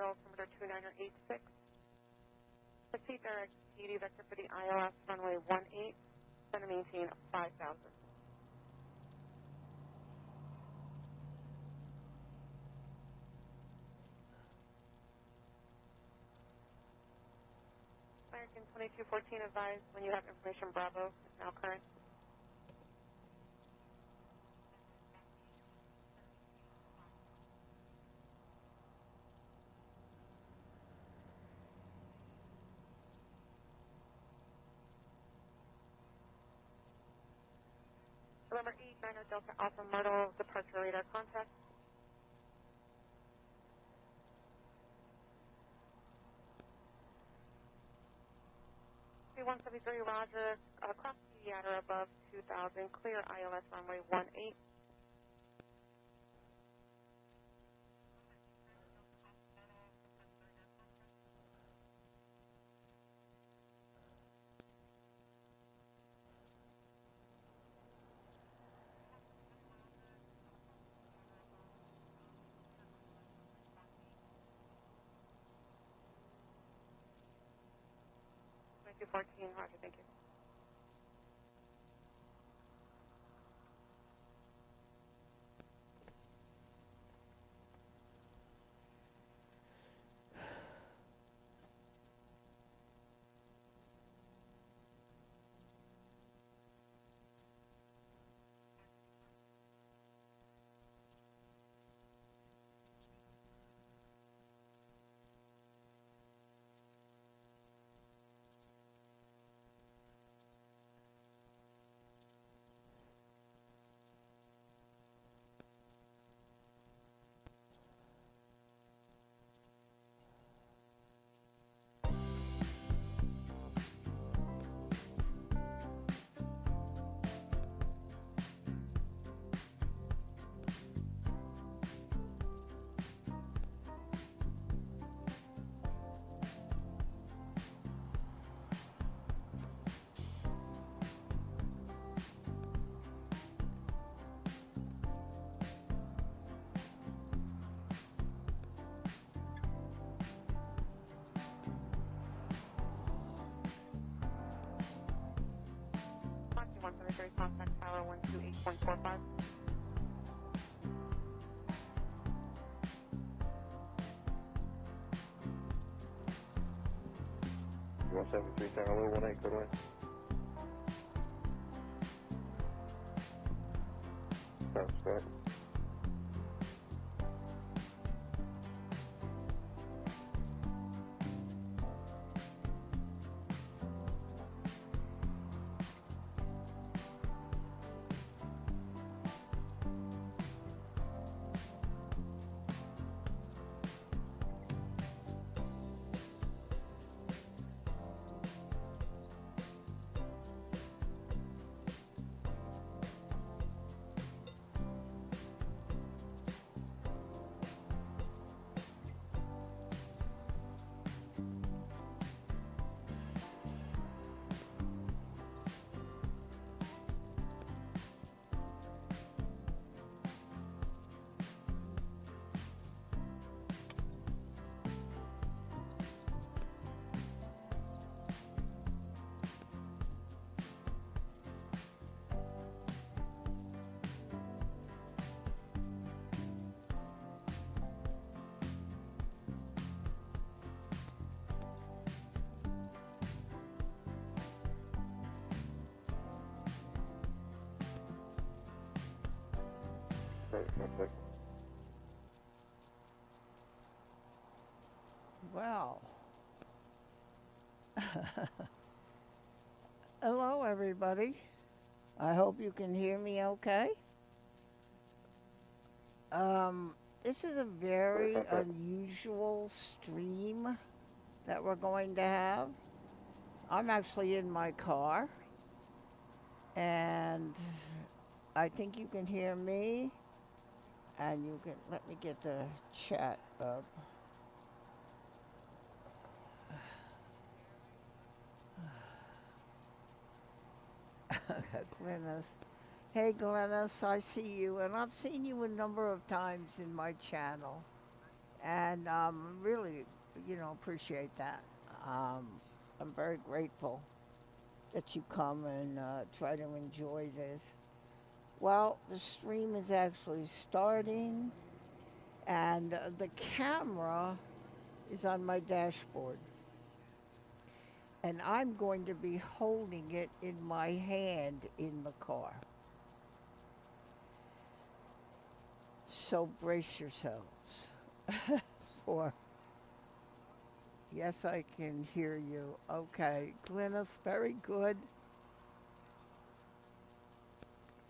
Myrtle, altimeter 2986. Proceed direct TD vector for the ILS runway 18, center maintain 5000. American 2214 advised when you have information Bravo is now current. November 89 Delta Alpha Myrtle, departure radar contact. 173, Roger. Cross the at or above 2000. Clear ILS runway 18. Roger, thank you. Monkey 173, contact tower 128.45. You 173, tower 18, good way. Sounds good. Well, hello everybody. I hope you can hear me okay. This is a very unusual stream that we're going to have. I'm actually in my car, and I think you can hear me, and you can, let me get the chat up. Glennis. Hey Glennis, I see you, and I've seen you a number of times in my channel. And really, appreciate that. Um, I'm very grateful that you come and try to enjoy this. Well, the stream is actually starting, and the camera is on my dashboard. And I'm going to be holding it in my hand in the car. So brace yourselves for, yes, I can hear you. Okay, Glynis, very good.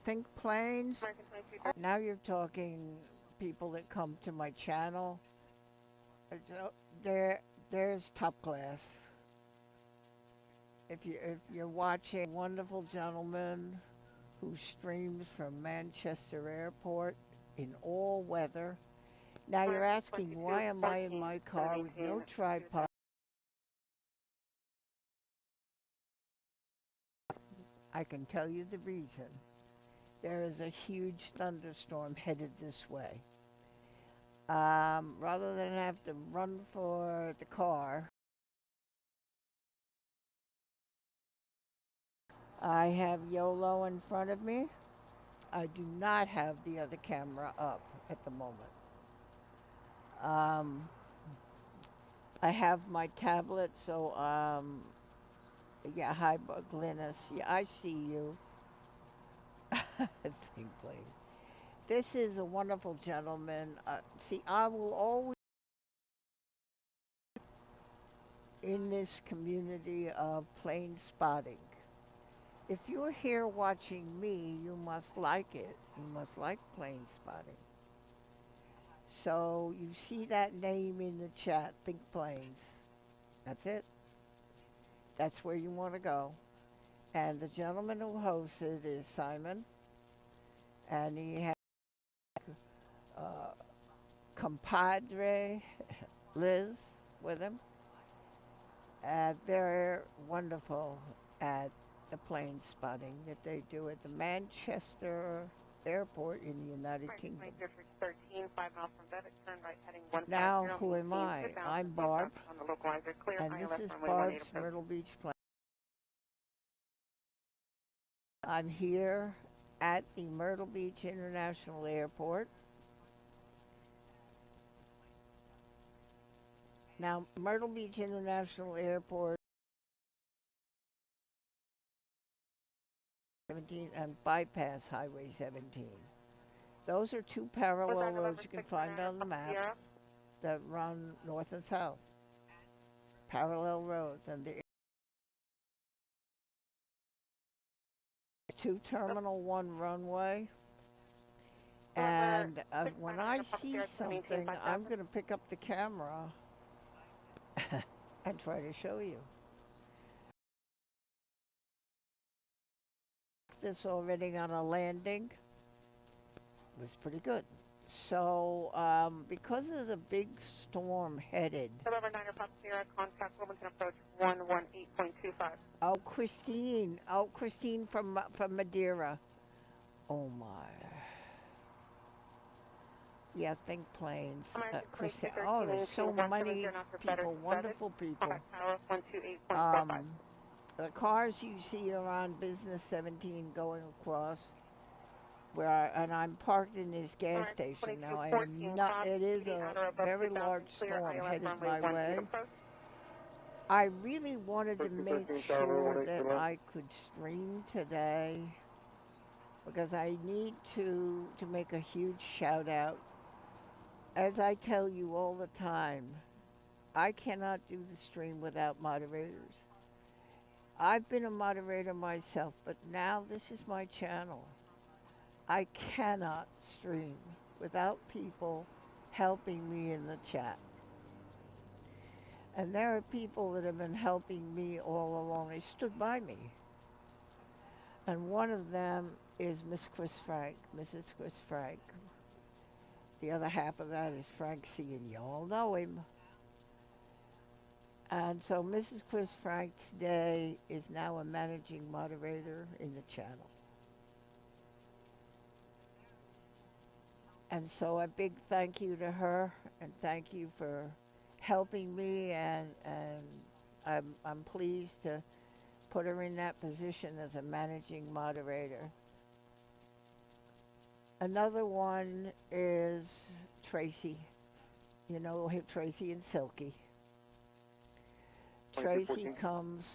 Think planes. Now you're talking people that come to my channel. There, there's top class. If you're watching a wonderful gentleman who streams from Manchester Airport in all weather. Now you're asking, why am I in my car with no tripod? I can tell you the reason. There is a huge thunderstorm headed this way. Rather than have to run for the car, I have YOLO in front of me. I do not have the other camera up at the moment. I have my tablet, so yeah, hi, Glynis. Yeah, I see you. Think, please. This is a wonderful gentleman. See, I will always in this community of plane spotting. If you're here watching me, you must like it. You must like plane spotting. So you see that name in the chat, Think Planes. That's it. That's where you want to go. And the gentleman who hosts it is Simon. And he has compadre Liz with him. And they're wonderful at the plane spotting that they do at the Manchester Airport in the United Kingdom. 13, 5 miles from Bevic, turn right heading 150. Now, who am I? I'm Barb, on the localizer, clear and this ILS is runway Barb's 18 approach. Myrtle Beach plane. I'm here at the Myrtle Beach International Airport. Now, Myrtle Beach International Airport 17 and bypass Highway 17. Those are two parallel roads you can find on the map that run north and south. Parallel roads, and the two Terminal 1 runway. And when I see something, I'm going to pick up the camera and try to show you. This already on a landing was pretty good. So because of the big storm headed. November 9 Pop Sierra, contact Wilmington approach 118.25. Oh, Christine. Oh, Christine from Madeira. Oh my. Yeah, Think Planes. Christine. Oh, there's so many people, wonderful people. The cars you see are on Business 17 going across. And I'm parked in this gas station now. I am not. It is a very large storm headed my way. I really wanted to make sure that I could stream today because I need to make a huge shout out. As I tell you all the time, I cannot do the stream without moderators. I've been a moderator myself, but now this is my channel. I cannot stream without people helping me in the chat. And there are people that have been helping me all along. They stood by me. And one of them is Miss Chris Frank, Mrs. Chris Frank. The other half of that is Frank C, and you all know him. And so Mrs. Chris Frank today is now a managing moderator in the channel. And so a big thank you to her, and thank you for helping me, and I'm pleased to put her in that position as a managing moderator. Another one is Tracy. You know, Tracy and Silky. Tracy 2214. comes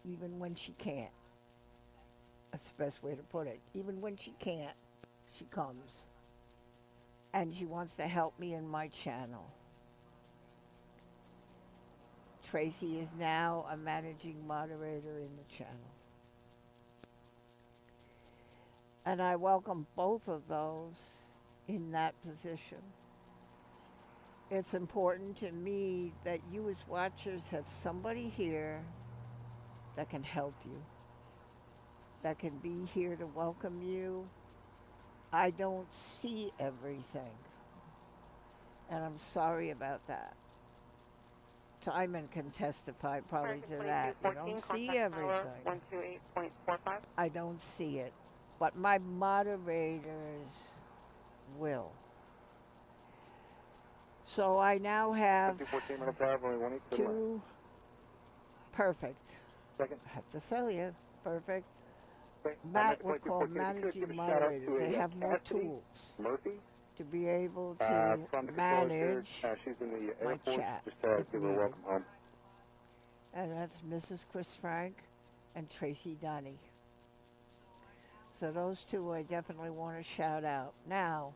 even when she can't. That's the best way to put it. Even when she can't, she comes. And she wants to help me in my channel. Tracy is now a managing moderator in the channel. And I welcome both of those in that position. It's important to me that you as watchers have somebody here that can help you, that can be here to welcome you. I don't see everything, and I'm sorry about that. Timon can testify probably to that. You don't see everything. 128.45. I don't see it, but my moderators will. So I now have 2214, Myrtle Drive, runway 18, clear to land. two perfect. Second. I have to tell you, perfect. Okay. We're called managing moderators. They have more tools Murphy, to be able to from the controls here. manage, She's in the my Air Force. chat Just if give her a needed. welcome home. And that's Mrs. Chris Frank and Tracy Donnie. So those two I definitely want to shout out. Now,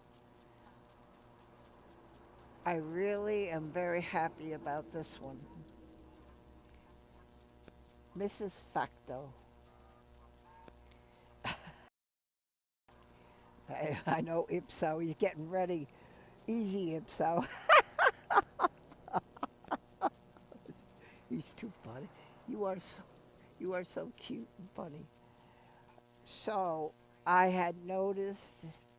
I really am very happy about this one. Mrs. Facto. I know Ipso, he's getting ready. Easy, Ipso. He's too funny. You are so cute and funny. So I had noticed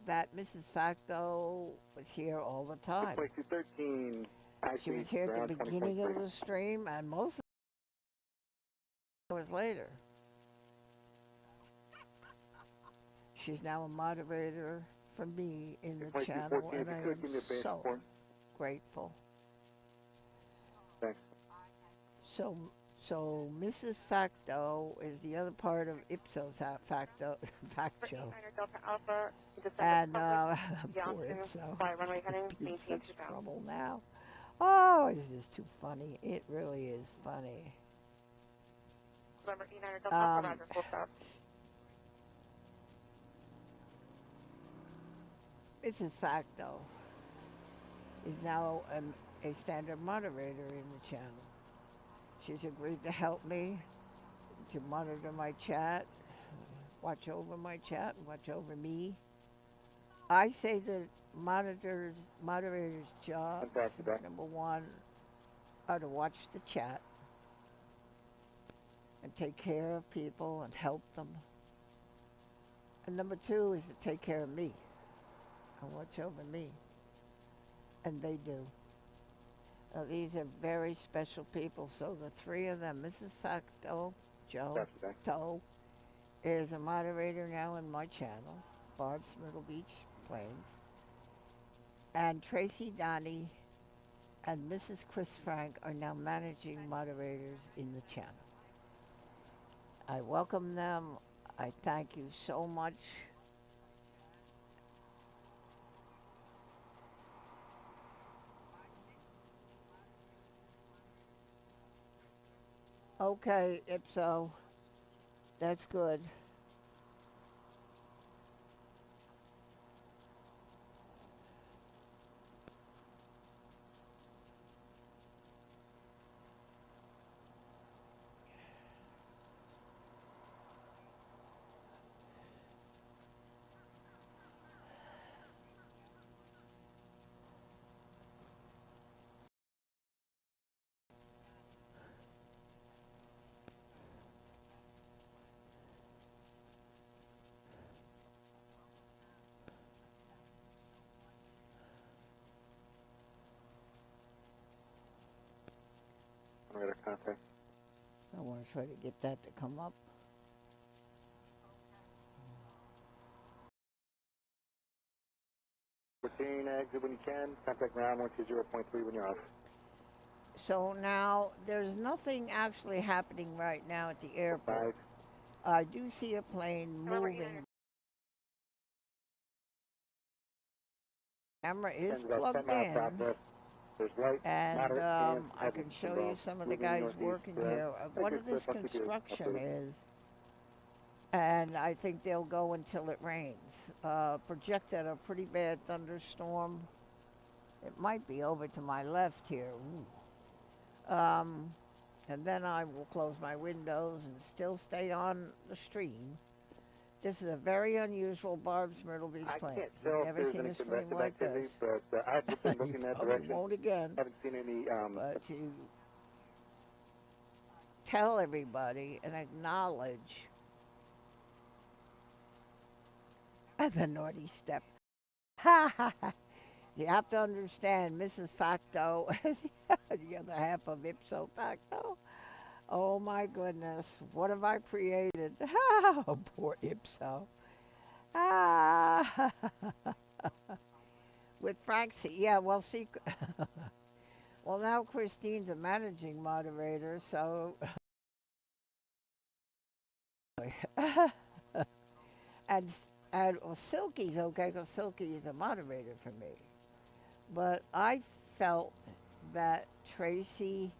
that Mrs. Facto was here all the time. 2213. She was here at the beginning of the stream and most of it was later. She's now a moderator for me in the channel, and I am so grateful. Thanks. So Mrs. Facto is the other part of Ipso's Facto, Facto. And poor Ipso. He's in such trouble now. Oh, this is too funny. It really is funny. Mrs. Facto is now a standard moderator in the channel. She's agreed to help me to monitor my chat, watch over my chat, and watch over me. I say that moderators' jobs, number one, are to watch the chat and take care of people and help them. And number two is to take care of me and watch over me. And they do. These are very special people. So the three of them, Mrs. Facto, Joe, is a moderator now in my channel, Barb's Myrtle Beach Plains. And Tracy Donnie and Mrs. Chris Frank are now managing moderators in the channel. I welcome them. I thank you so much. Okay, Ipso, that's good. Contact. I want to try to get that to come up. exit when you can. Contact ground 120.3 when you're off. So now there's nothing actually happening right now at the airport. 5. I do see a plane moving. Camera is plugged in, and I can show you some of the guys working here. What this construction is, and I think they'll go until it rains. Projected a pretty bad thunderstorm. It might be over to my left here. And then I will close my windows and still stay on the stream. This is a very unusual Barb's Myrtle Beach plane. I've never seen a stream like this. But I've just been looking that direction. Won't again. Haven't seen any. But to tell everybody and acknowledge the naughty step. Ha ha ha. You have to understand, Mrs. Facto, the other half of ipso facto. Oh my goodness, what have I created? Oh, poor ipso. Ah. With Frank, yeah, well, see, well, now Christine's a managing moderator, so. and well, Silky's okay, because Silky is a moderator for me. But I felt that Tracy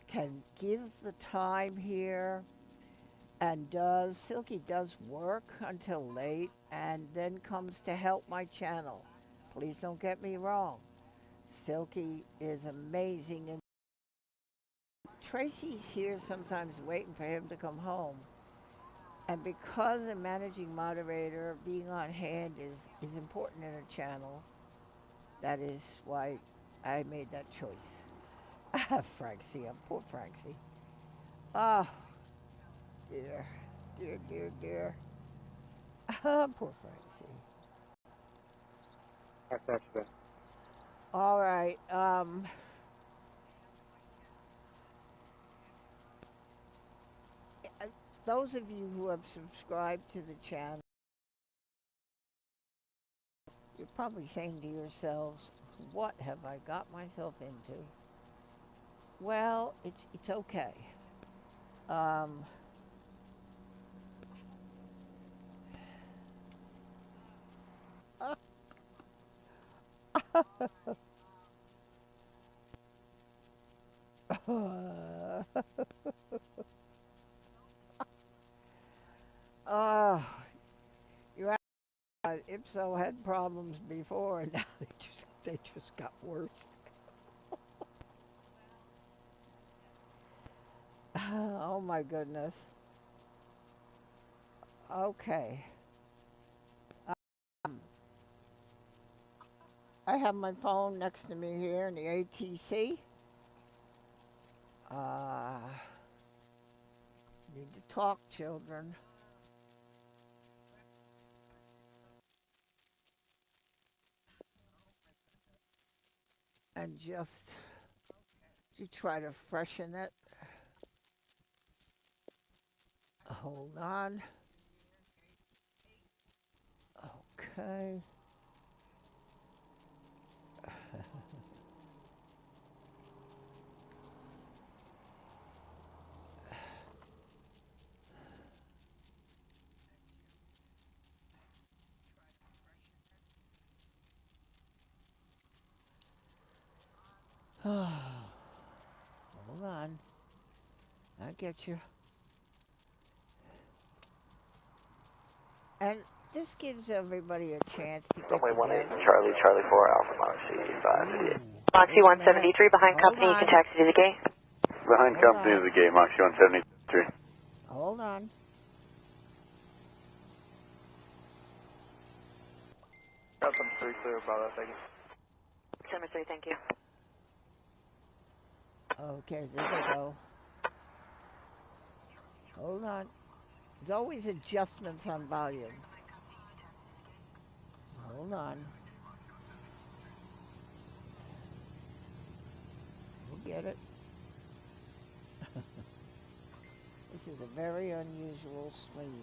can give the time here and Silky does work until late and then comes to help my channel. Please don't get me wrong. Silky is amazing, and Tracy's here sometimes waiting for him to come home. And because a managing moderator being on hand is important in a channel, that is why I made that choice. Francie, poor Francie. Oh, dear, dear, dear, dear. Poor Francie. I thought so. All right. Those of you who have subscribed to the channel, you're probably saying to yourselves, what have I got myself into? Well, it's okay. You Ipso had problems before, and now they just got worse. Oh my goodness. Okay. I have my phone next to me here in the ATC. Need to talk, children. And just to try to freshen it. Hold on. Okay. Hold on. I'll get you. And this gives everybody a chance to get Runway together. 18, Charlie, Charlie 4, Alpha Moxie 5. Moxie 173 behind company, you can taxi to the gate. Behind company to the gate, Moxie 173. Hold on. Got them 3 clear about that, thank you. September 3, thank you. Okay, there they go. Hold on. There's always adjustments on volume. Hold on. We'll get it. This is a very unusual stream.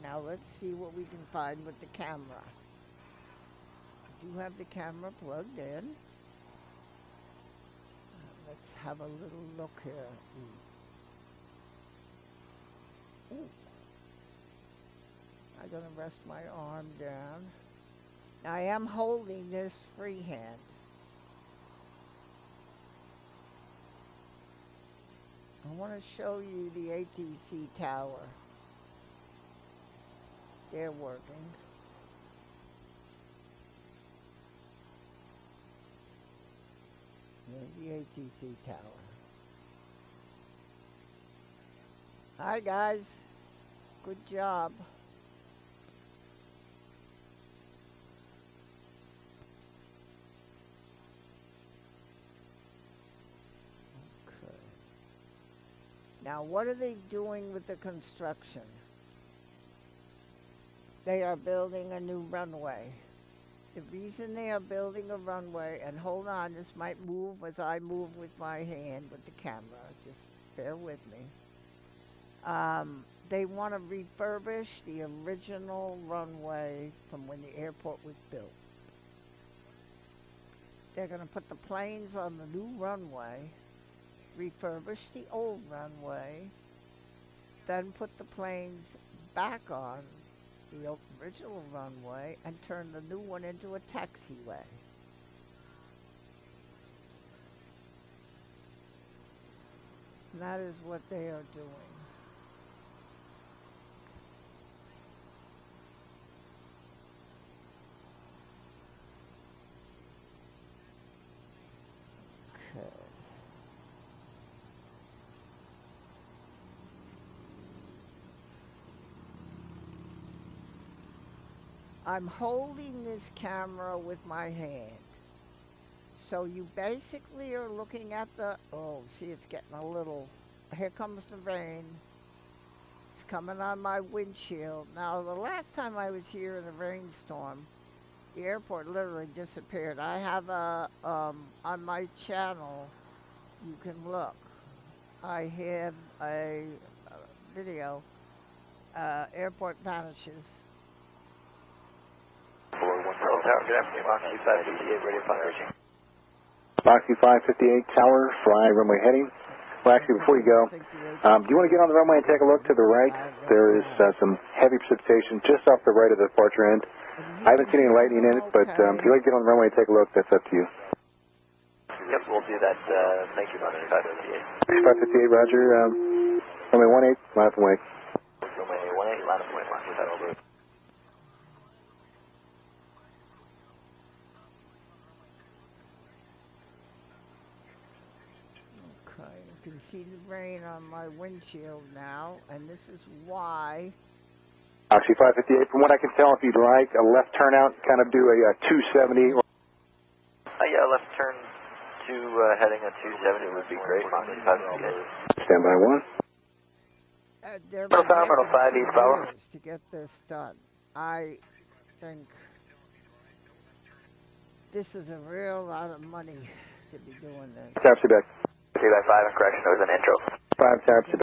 Now let's see what we can find with the camera. do have the camera plugged in. Let's have a little look here. Ooh. I'm going to rest my arm down. Now I am holding this freehand. I want to show you the ATC tower. They're working. There's the ATC tower. Hi guys. Good job. Okay. Now what are they doing with the construction? They are building a new runway. The reason they are building a runway, and hold on, this might move as I move with my hand with the camera, just bear with me. They want to refurbish the original runway from when the airport was built. They're going to put the planes on the new runway, refurbish the old runway, then put the planes back on the original runway and turn the new one into a taxiway. And that is what they are doing. Okay. I'm holding this camera with my hand. So you basically are looking at the, oh, see, it's getting a little, here comes the rain. It's coming on my windshield. Now, the last time I was here in a rainstorm, the airport literally disappeared. I have a, on my channel, you can look. I have a video, airport vanishes. Tower, good afternoon, Moxie 558, radio fundraising. Moxie 558 Tower, fly runway heading. Well, actually, before you go, do you want to get on the runway and take a look to the right? There is some heavy precipitation just off the right of the departure end. I haven't seen any lightning in it, but if you like to get on the runway and take a look, that's up to you. Yep, we'll do that. Thank you, Moxie 558. 558, roger. Runway 18, line up and wake. Runway 18, line up and wake, Moxie 558. You can see the rain on my windshield now, and this is why. Actually, 558, from what I can tell, if you'd like, a left turnout, kind of do a 270. Yeah, left turn to heading a 270 would be great, Moxie 558. Stand by one. They're Myrtle Tower, Myrtle 5 East Power. to get this done. I think this is a real lot of money to be doing this. Taxi back. 3 by 5, correction, there was an intro. 5 taxi back.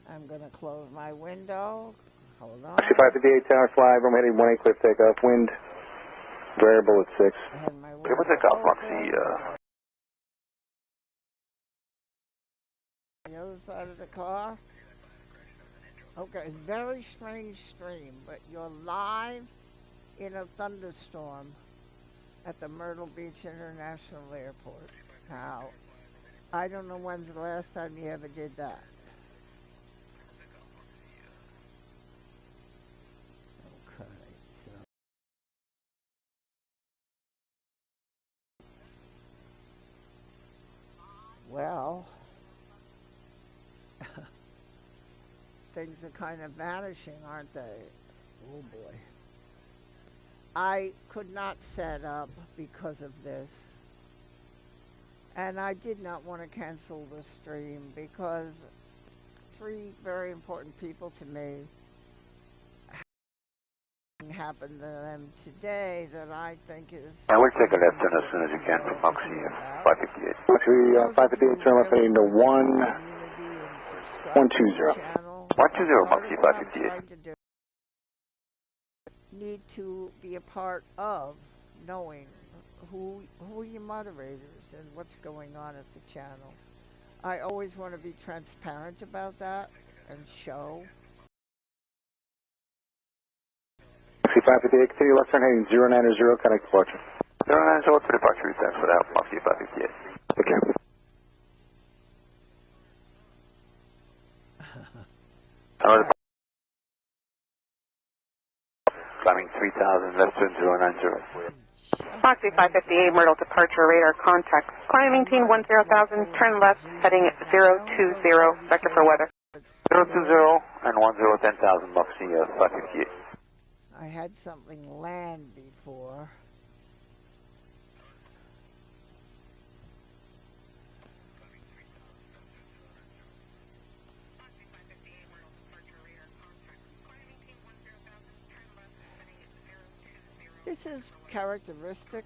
I'm going to close my window. Hold on. Actually, 558 Tower, fly, runway heading 18, clear takeoff, wind variable at 6. I had my Okay, what's the golf Moxie? The other side of the car. Okay, it's a very strange stream, but you're live in a thunderstorm at the Myrtle Beach International Airport. Now, I don't know when's the last time you ever did that. Okay, so. Well, things are kind of vanishing, aren't they? Oh boy. I could not set up because of this. And I did not want to cancel the stream because 3 very important people to me happened to them today that I think is... And we'll take a left turn as soon as you can from Moxie 558. Actually, 558, turn left heading to 120. 120, Moxie 558. need to be a part of knowing who are your moderators and what's going on at the channel. I always want to be transparent about that and show. Taxi 558, continue left turn heading 090, connect departure. 090 for departure, route for that, Foxy 558. Okay. Climbing 3000, left turn 090. Foxy 558, Myrtle departure radar contact. Climb maintain 10,000, turn left, heading 020, vector for weather. 020 and 10, 10,000, Foxy 558. I had something land before. This is characteristic.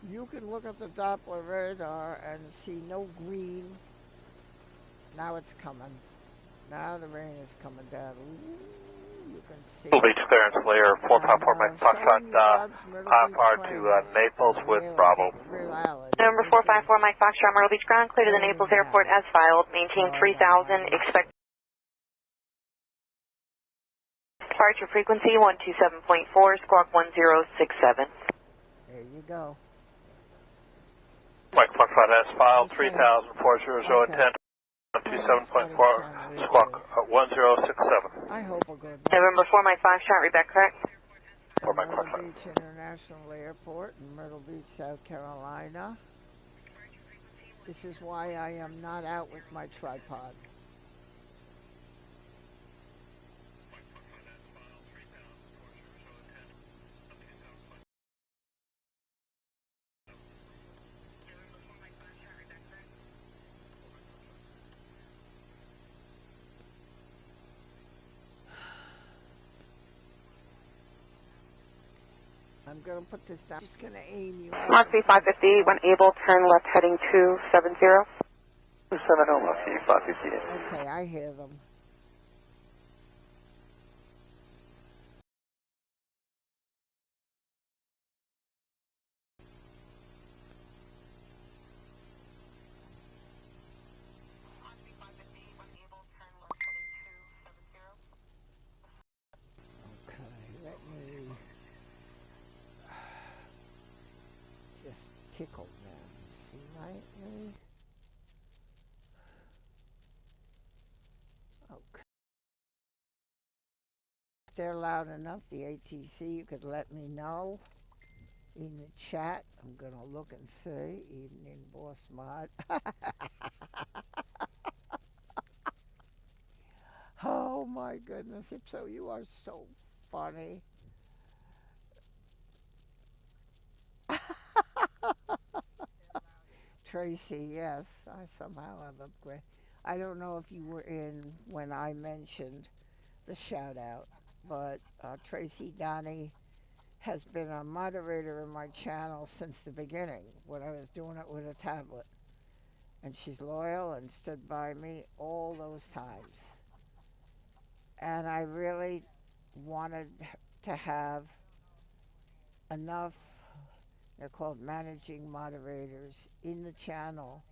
You can look at the Doppler radar and see no green. Now it's coming. Now the rain is coming down. Ooh, you can see. Myrtle Beach clearance layer 454 Mike Foxtrot, power to Naples with Bravo. Number 454 Mike Foxtrot, Myrtle Beach ground, clear to the Naples Airport as filed. Maintain 3000, expect departure frequency 127.4, squawk 1067. There you go. Mike Foxtrot as filed, 3000, 400 intent, 127.4, squawk 1067. I hope a good November 4 Mike Foxtrot, read back correct. For Mike Myrtle Foxtrot. Beach International Airport in Myrtle Beach, South Carolina. This is why I am not out with my tripod. I'm going to put this down. I'm just going to aim you out. Foxy 558, when able, turn left, heading 270. 270, Foxy 558. Okay, I hear them. Okay, let me just tickle them. See, lightly. Okay. If they're loud enough, the ATC, you could let me know in the chat. I'm going to look and see. Evening, Boss Mod. Oh my goodness, Ipso, you are so funny. Tracy, yes, I somehow have upgraded. I don't know if you were in when I mentioned the shout out, but Tracy Donnie has been a moderator in my channel since the beginning when I was doing it with a tablet. And she's loyal and stood by me all those times. And I really wanted to have enough, they're called managing moderators, in the channel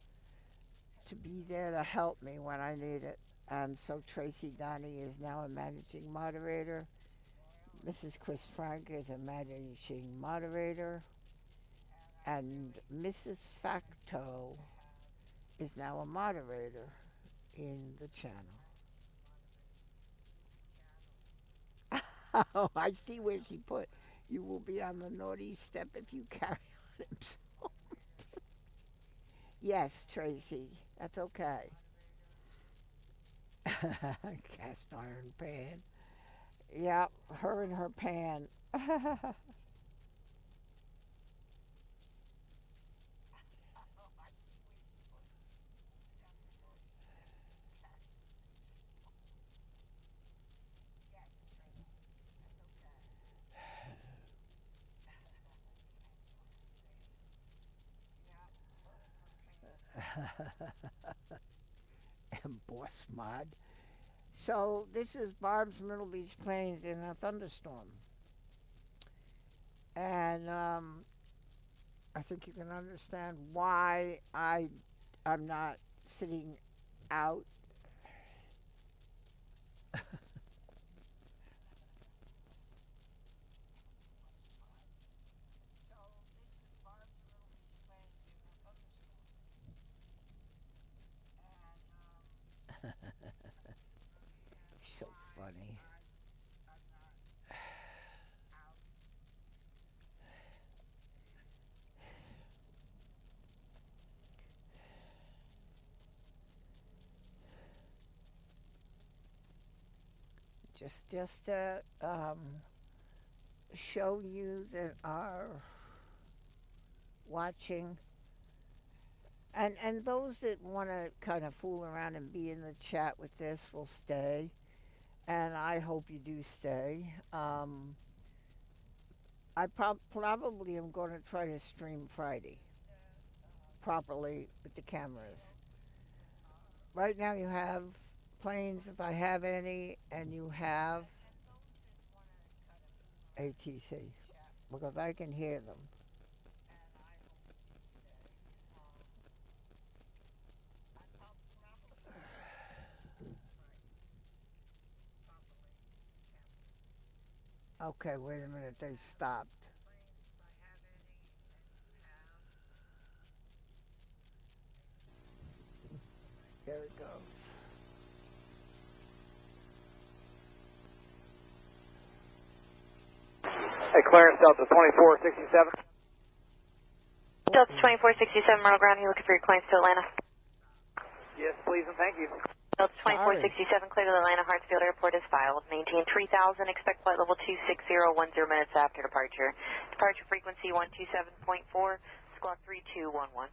to be there to help me when I need it. And so Tracy Donnie is now a managing moderator. Mrs. Chris Frank is a managing moderator. And Mrs. Facto is now a moderator in the channel. Oh, I see where she put, you will be on the naughty step if you carry on him. Yes, Tracy, that's okay. Cast iron pan. Yep, her and her pan. And Boss Mod. So this is Barb's Myrtle Beach Plains in a thunderstorm. And I think you can understand why I'm not sitting out. So funny. Just to show you that are watching, and those that want to kind of fool around and be in the chat with this will stay, and I hope you do stay. I probably am going to try to stream Friday properly with the cameras. Right now you have planes, if I have any, and you have ATC, because I can hear them. Okay, wait a minute, they stopped. There it goes. Hey, clearance Delta 2467. Delta 2467, Myrtle Ground, you looking for your claims to Atlanta? Yes, please and thank you. Delta 2467, clear to Atlanta Hartsfield Airport is filed. Maintain 3000, expect flight level 260, 10 minutes after departure. Departure frequency 127.4, squawk 3211.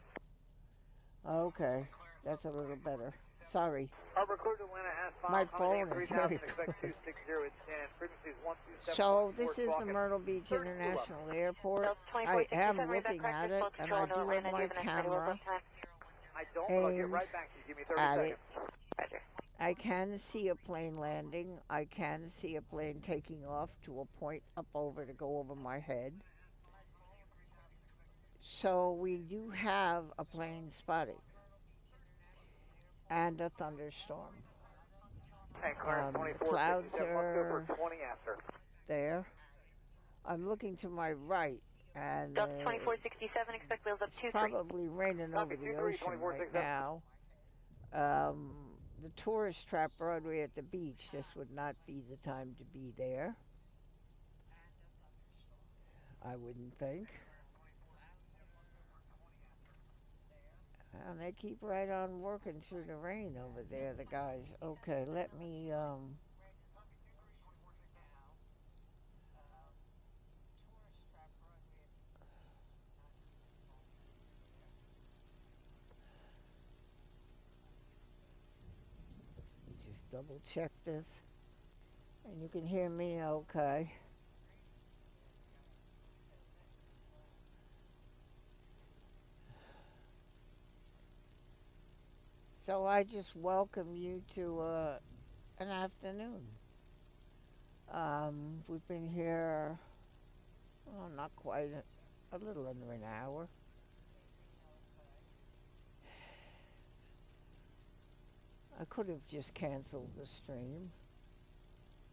Okay, that's a little better. Sorry. Harbor Clear to Atlanta has My phone is very expect 260 at 10. Frequency is 127.4. So this is the Myrtle Beach International Airport. I am looking at it, and I do have my camera aimed at it. I can see a plane landing. I can see a plane taking off to a point up over to go over my head. So we do have a plane spotted and a thunderstorm. The clouds are there. I'm looking to my right, and Delta 2467, expect wheels up 23. probably raining over the ocean right now. The tourist trap Broadway at the beach, this would not be the time to be there. I wouldn't think. And they keep right on working through the rain over there, the guys. Okay, let me, just double check this. And you can hear me okay. So I just welcome you to an afternoon. We've been here, oh, not quite, a little under an hour. I could have just canceled the stream.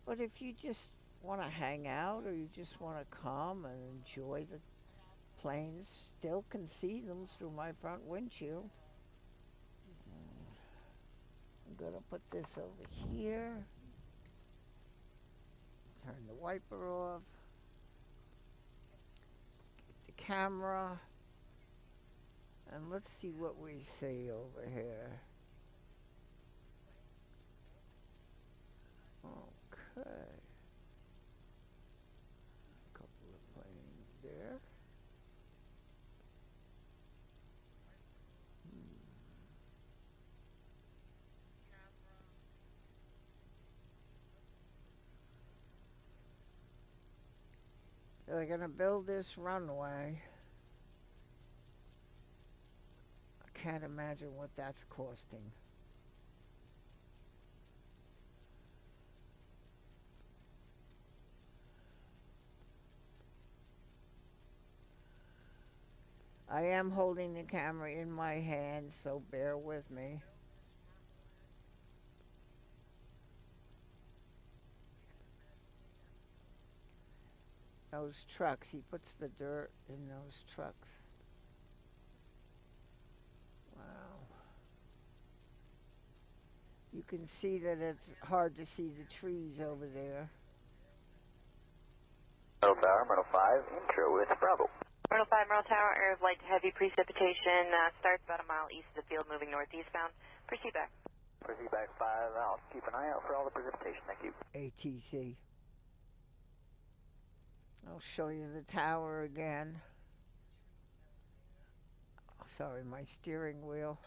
But if you just want to hang out or you just want to come and enjoy the planes, still can see them through my front windshield. I'm going to put this over here. Turn the wiper off. Get the camera. And let's see what we see over here. Okay. A couple of planes there. They're going to build this runway. I can't imagine what that's costing. I am holding the camera in my hand, so bear with me. Those trucks, he puts the dirt in those trucks. Wow. You can see that it's hard to see the trees over there. Myrtle Tower, Myrtle 5, intro with Bravo. Myrtle 5, Myrtle Tower, area of light to heavy precipitation, starts about a mile east of the field, moving northeastbound. Proceed back. Proceed back 5, I'll keep an eye out for all the precipitation, thank you. ATC. I'll show you the tower again. Oh, sorry, my steering wheel.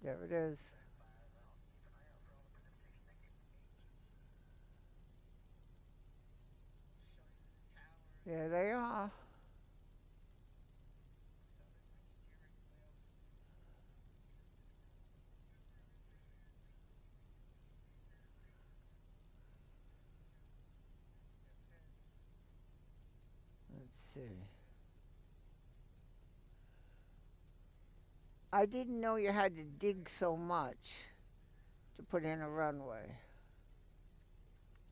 There it is. There they are. Let's see. I didn't know you had to dig so much to put in a runway.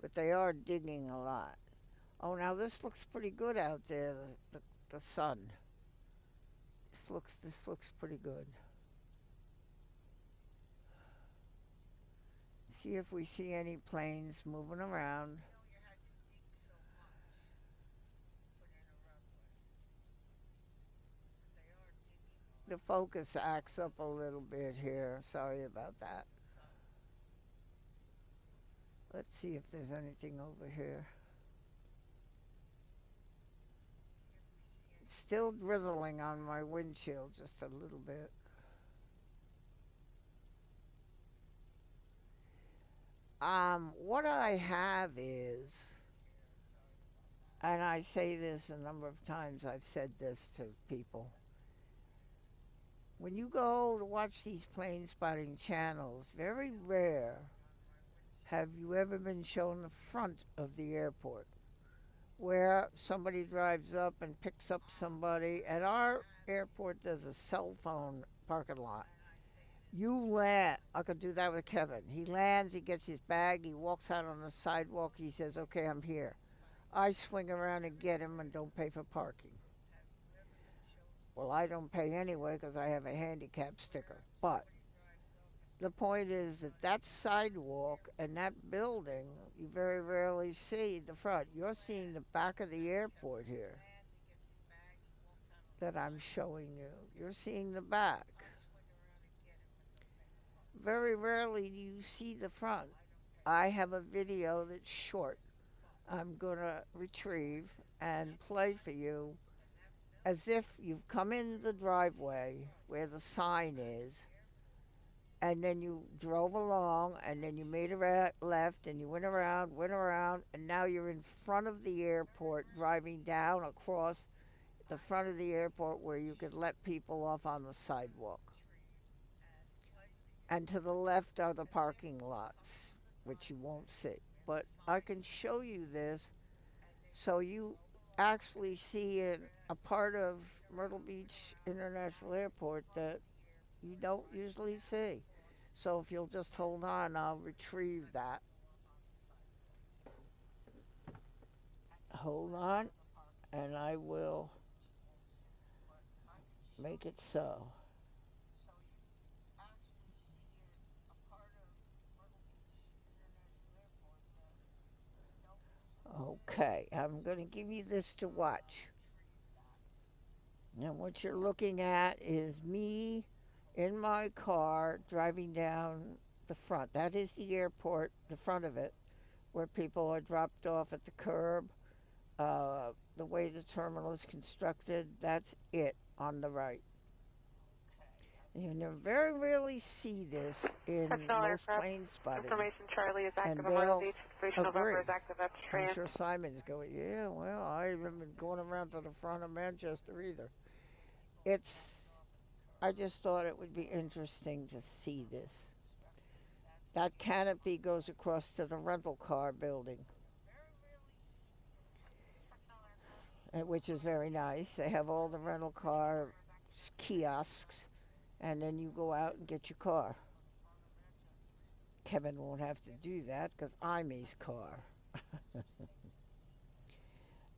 But they are digging a lot. Oh, now this looks pretty good out there, the sun. This looks pretty good. See if we see any planes moving around. The focus acts up a little bit here. Sorry about that. Let's see if there's anything over here. It's still drizzling on my windshield just a little bit. What I have is, and I say this a number of times, I've said this to people. When you go to watch these plane spotting channels, very rare have you ever been shown the front of the airport where somebody drives up and picks up somebody. At our airport, there's a cell phone parking lot. You land, I could do that with Kevin. He lands, he gets his bag, he walks out on the sidewalk, he says, okay, I'm here. I swing around and get him and don't pay for parking. Well, I don't pay anyway because I have a handicap sticker. But the point is that that sidewalk and that building, you very rarely see the front. You're seeing the back of the airport here that I'm showing you. You're seeing the back. Very rarely do you see the front. I have a video that's short. I'm going to retrieve and play for you as if you've come in the driveway where the sign is, and then you drove along, and then you made a left, and you went around, and now you're in front of the airport, driving down across the front of the airport where you could let people off on the sidewalk. And to the left are the parking lots, which you won't see. But I can show you this so you actually see a part of Myrtle Beach International Airport that you don't usually see. So if you'll just hold on, I'll retrieve that. Hold on, and I will make it so. Okay, I'm going to give you this to watch. And what you're looking at is me in my car driving down the front. That is the airport, the front of it, where people are dropped off at the curb. The way the terminal is constructed, that's it on the right. And you very rarely see this in most plane spotting. Information Charlie is active and on Myrtle Beach. Information agree. November is active at Strand. I'm sure Simon's going, yeah, well, I haven't been going around to the front of Manchester either. I just thought it would be interesting to see this. That canopy goes across to the rental car building, which is very nice. They have all the rental car kiosks, and then you go out and get your car. Kevin won't have to do that because I'm his car.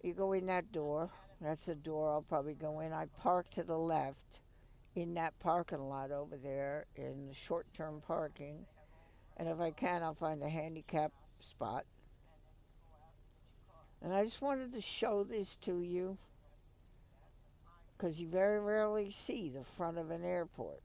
You go in that door. That's the door I'll probably go in. I park to the left in that parking lot over there in the short-term parking. And if I can, I'll find a handicap spot. And I just wanted to show this to you because you very rarely see the front of an airport.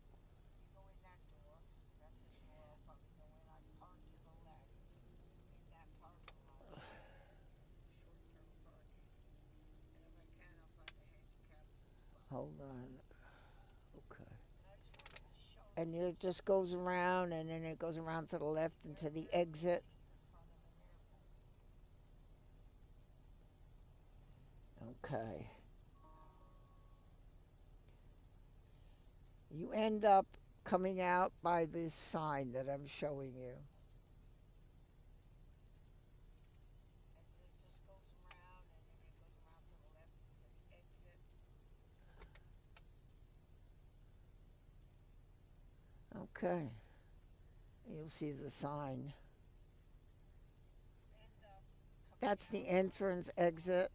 Hold on. Okay. And it just goes around, and then it goes around to the left and to the exit. Okay. You end up coming out by this sign that I'm showing you. Okay. You'll see the sign. That's the entrance exit.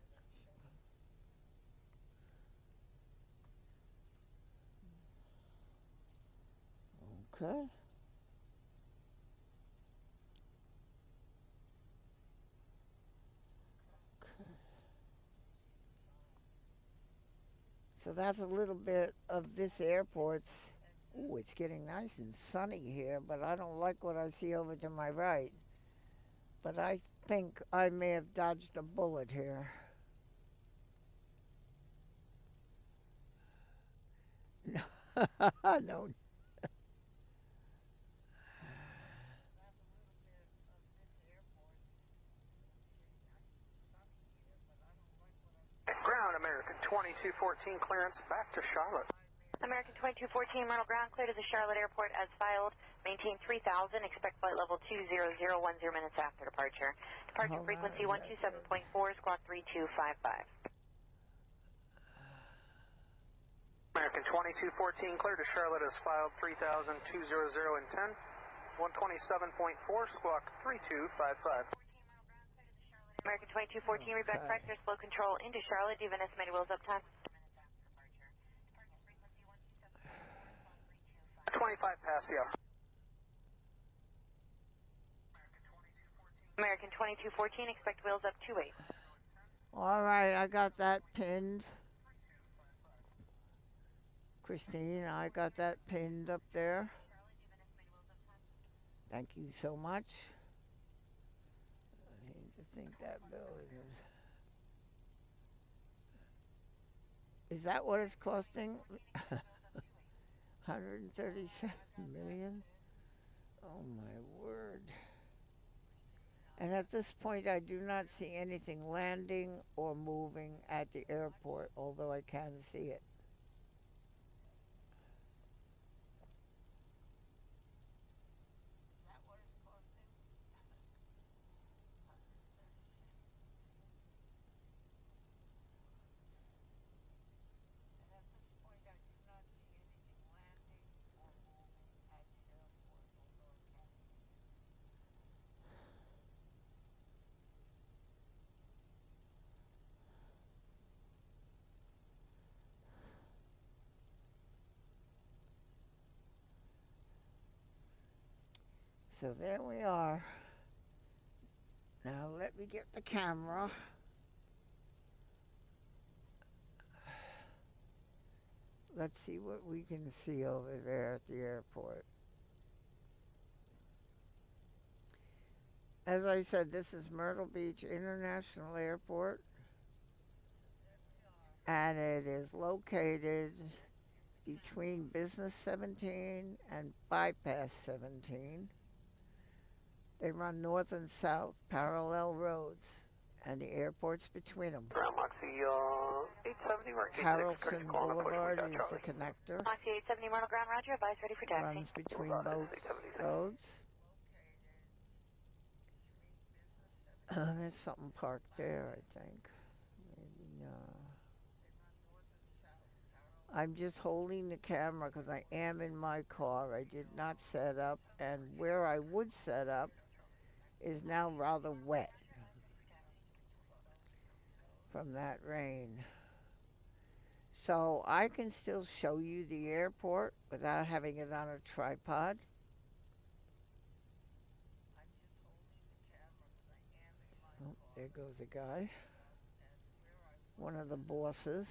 Okay. Okay. So that's a little bit of this airport's. Ooh, it's getting nice and sunny here, but I don't like what I see over to my right. But I think I may have dodged a bullet here. No. Ground, American 2214 clearance back to Charlotte. American 2214, Myrtle ground clear to the Charlotte Airport as filed. Maintain 3000, expect flight level 20010 minutes after departure. Departure frequency 127.4, squawk 3255. American 2214 clear to Charlotte as filed 3000, 20010, 127.4, squawk 3255. American 2214, reback practice, slow control into Charlotte. Do you have an estimated wheels up time? 25 past the hour. American 2214, expect wheels up 28. All right, I got that pinned. Christine, I got that pinned up there. Thank you so much. I need to think that building is that what it's costing? 137 million? Oh my word. And at this point I do not see anything landing or moving at the airport, although I can see it. So there we are. Now let me get the camera. Let's see what we can see over there at the airport. As I said, this is Myrtle Beach International Airport, and it is located between Business 17 and Bypass 17. They run north and south parallel roads, and the airport's between them. Ground Moxie 870, we're Harrelson Boulevard is the connector. Moxie 870, Myrtle ground, roger, advise ready for taxi. Runs between both roads. There's something parked there, I think. Maybe no. I'm just holding the camera because I am in my car. I did not set up, and where I would set up is now rather wet from that rain. So I can still show you the airport without having it on a tripod. Oh, there goes a guy. One of the bosses.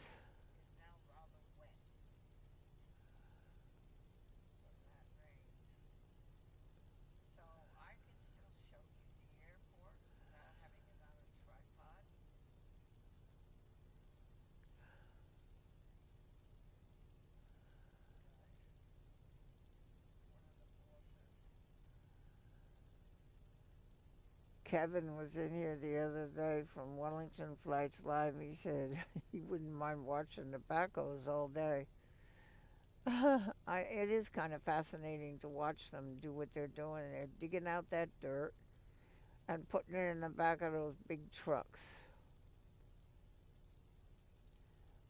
Kevin was in here the other day from Wellington Flights Live. He said he wouldn't mind watching the backhoes all day. It is kind of fascinating to watch them do what they're doing. They're digging out that dirt and putting it in the back of those big trucks.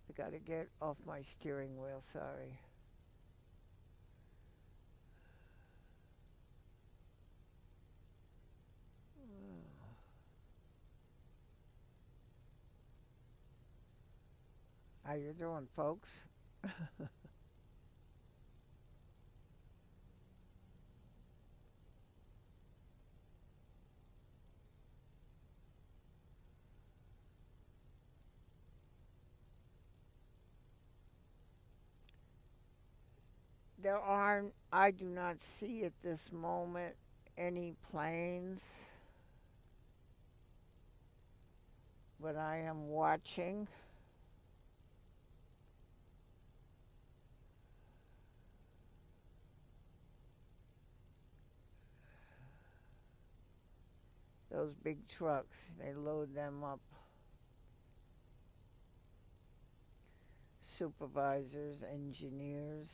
I gotta get off my steering wheel, sorry. How you doing, folks? I do not see at this moment any planes, but I am watching. Those big trucks, they load them up. Supervisors, engineers.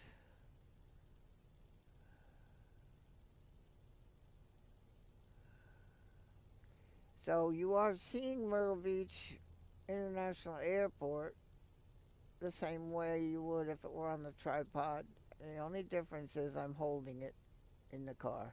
So you are seeing Myrtle Beach International Airport the same way you would if it were on the tripod. The only difference is I'm holding it in the car.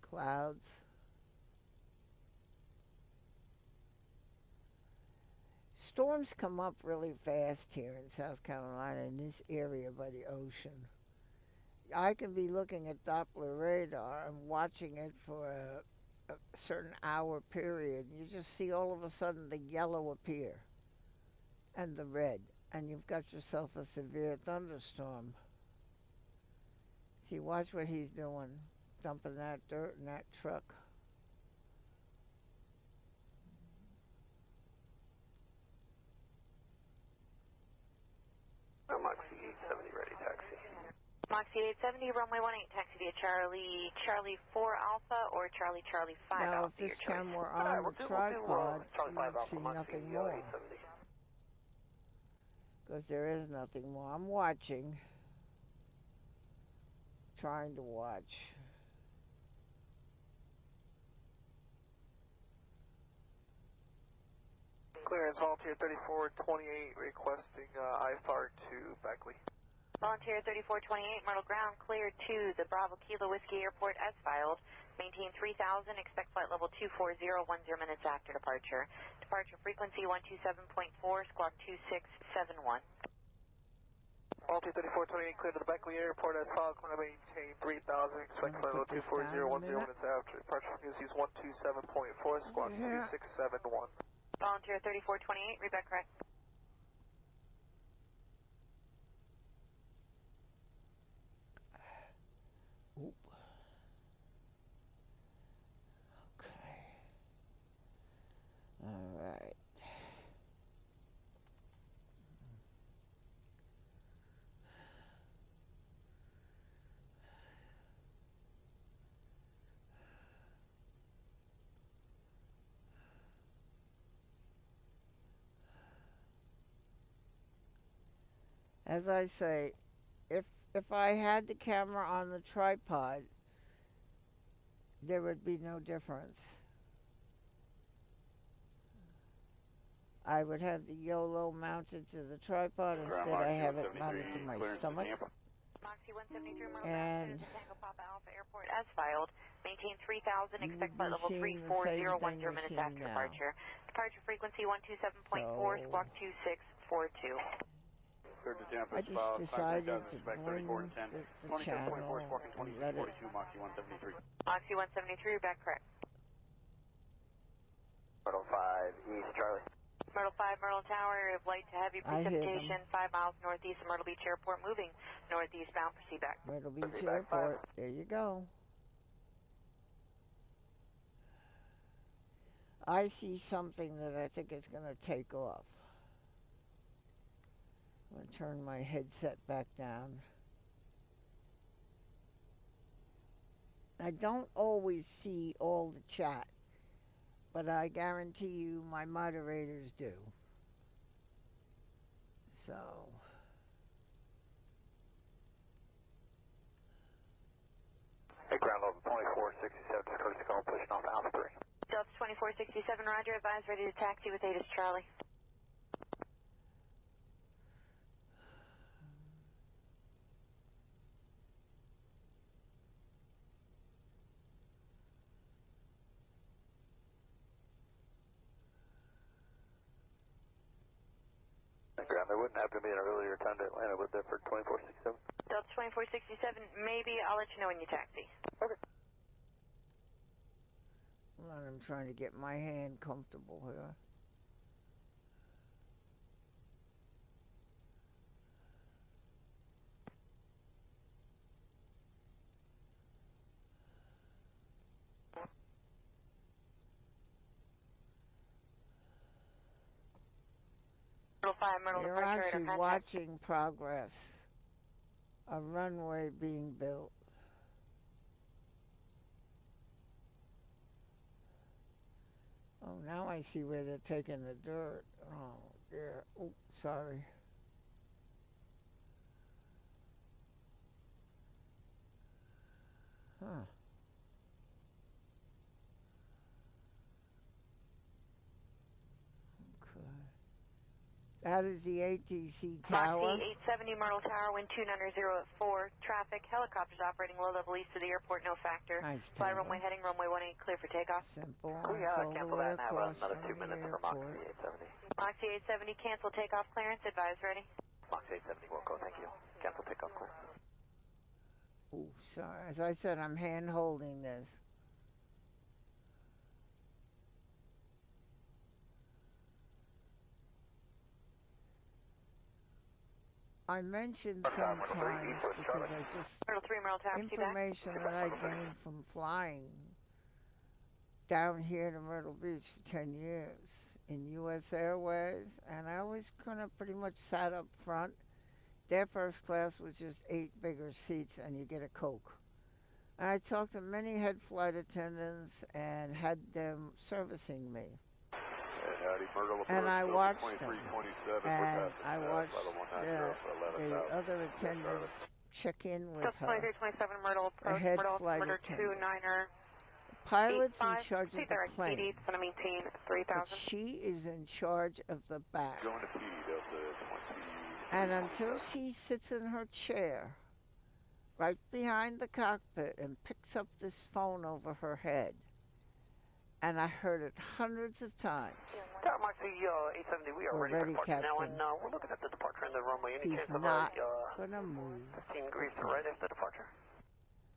Clouds. Storms come up really fast here in South Carolina in this area by the ocean. I can be looking at Doppler radar and watching it for a certain hour period. You just see all of a sudden the yellow appear and the red, and you've got yourself a severe thunderstorm. See, watch what he's doing, dumping that dirt in that truck. Moxie 870 ready, taxi. Moxie 870, runway 18, taxi via Charlie 4 Alpha or Charlie 5 now, Alpha. if this time were on the tripod, you would see nothing more. Because there is nothing more. I'm watching. Trying to watch. Clearance, Volunteer 3428 requesting IFR to Beckley. Volunteer 3428, Myrtle Ground, cleared to the Bravo Kilo Whiskey Airport as filed. Maintain 3000, expect flight level 240, 10 minutes after departure. Departure frequency 127.4, squawk 2671. Volunteer 3428, clear to the Beckley Airport as filed. Going to maintain 3000, expect flight level 240, 10 minutes after. Departure frequency is 127.4, squawk 2671. Volunteer 3428, read back correct. Oop. Okay. All right. As I say, if I had the camera on the tripod, there would be no difference. I would have the YOLO mounted to the tripod. Instead, I have it mounted to my stomach. Moxie 173, Myrtle And Tango Papa Alpha Airport as filed. Maintain 3000, you expect would flight be level seeing the same 34010 thing you're minutes seeing after now. departure. Departure frequency 127.4, So, squawk 2642. I just decided to bring the channel and let it. Moxie 173, you're back correct. Myrtle 5 East Charlie. Myrtle 5, Myrtle Tower, area of light to heavy I hear them. precipitation, 5 miles northeast of Myrtle Beach Airport, moving northeastbound, proceed back. Myrtle Beach Airport. There you go. I see something that I think is going to take off. I'm going to turn my headset back down. I don't always see all the chat, but I guarantee you my moderators do. So, Hey, ground level 2467, courtesy call, pushing off Alpha 3. Delta 2467, roger, advise, ready to taxi with ATC Charlie. Ground, there wouldn't have to be an earlier time to Atlanta, would there, for 2467? Delta 2467, maybe, I'll let you know when you taxi. Okay. hold on, I'm trying to get my hand comfortable here. Myrtle 5, Myrtle You're departure, actually radar contact. watching progress. A runway being built. Oh, now I see where they're taking the dirt. Oh, dear. Oh, sorry. Huh. Okay. That is the ATC tower. Moxie 870, Myrtle Tower, wind 290 at 4. Traffic, helicopters operating low level east of the airport, no factor. Nice Fly tower. runway heading, runway 18, clear for takeoff. Simple. Can we It's all the cancel way that and have across another from 2 the minutes for airport. Moxie 870? Moxie 870, cancel takeoff clearance, advise ready. Moxie 870, will go, thank you. Cancel takeoff clear. Oh, sorry. As I said, I'm hand holding this. I mentioned sometimes because I just Myrtle 3, Myrtle Tower, proceed back. information that I gained from flying down here to Myrtle Beach for 10 years in U.S. Airways, and I always kind of pretty much sat up front. Their first class was just 8 bigger seats, and you get a Coke. And I talked to many head flight attendants and had them servicing me. And I watched them, and I watched the other attendants check in with Delta her. 2327, Myrtle A approach, head Myrtle, flight Myrtle attendant. 29er. Pilot's in charge of the direct plane, PD, it's going to maintain but 3000. she is in charge of the back. Going to PD, Delta 20. And until she sits in her chair, right behind the cockpit, and picks up this phone over her head, and I heard it hundreds of times. Tower Moxie 870, we are We're ready for ready, departure now, Captain. and we're looking at the departure in the runway. Any He's chance of not gonna move. 15 degrees to right after departure?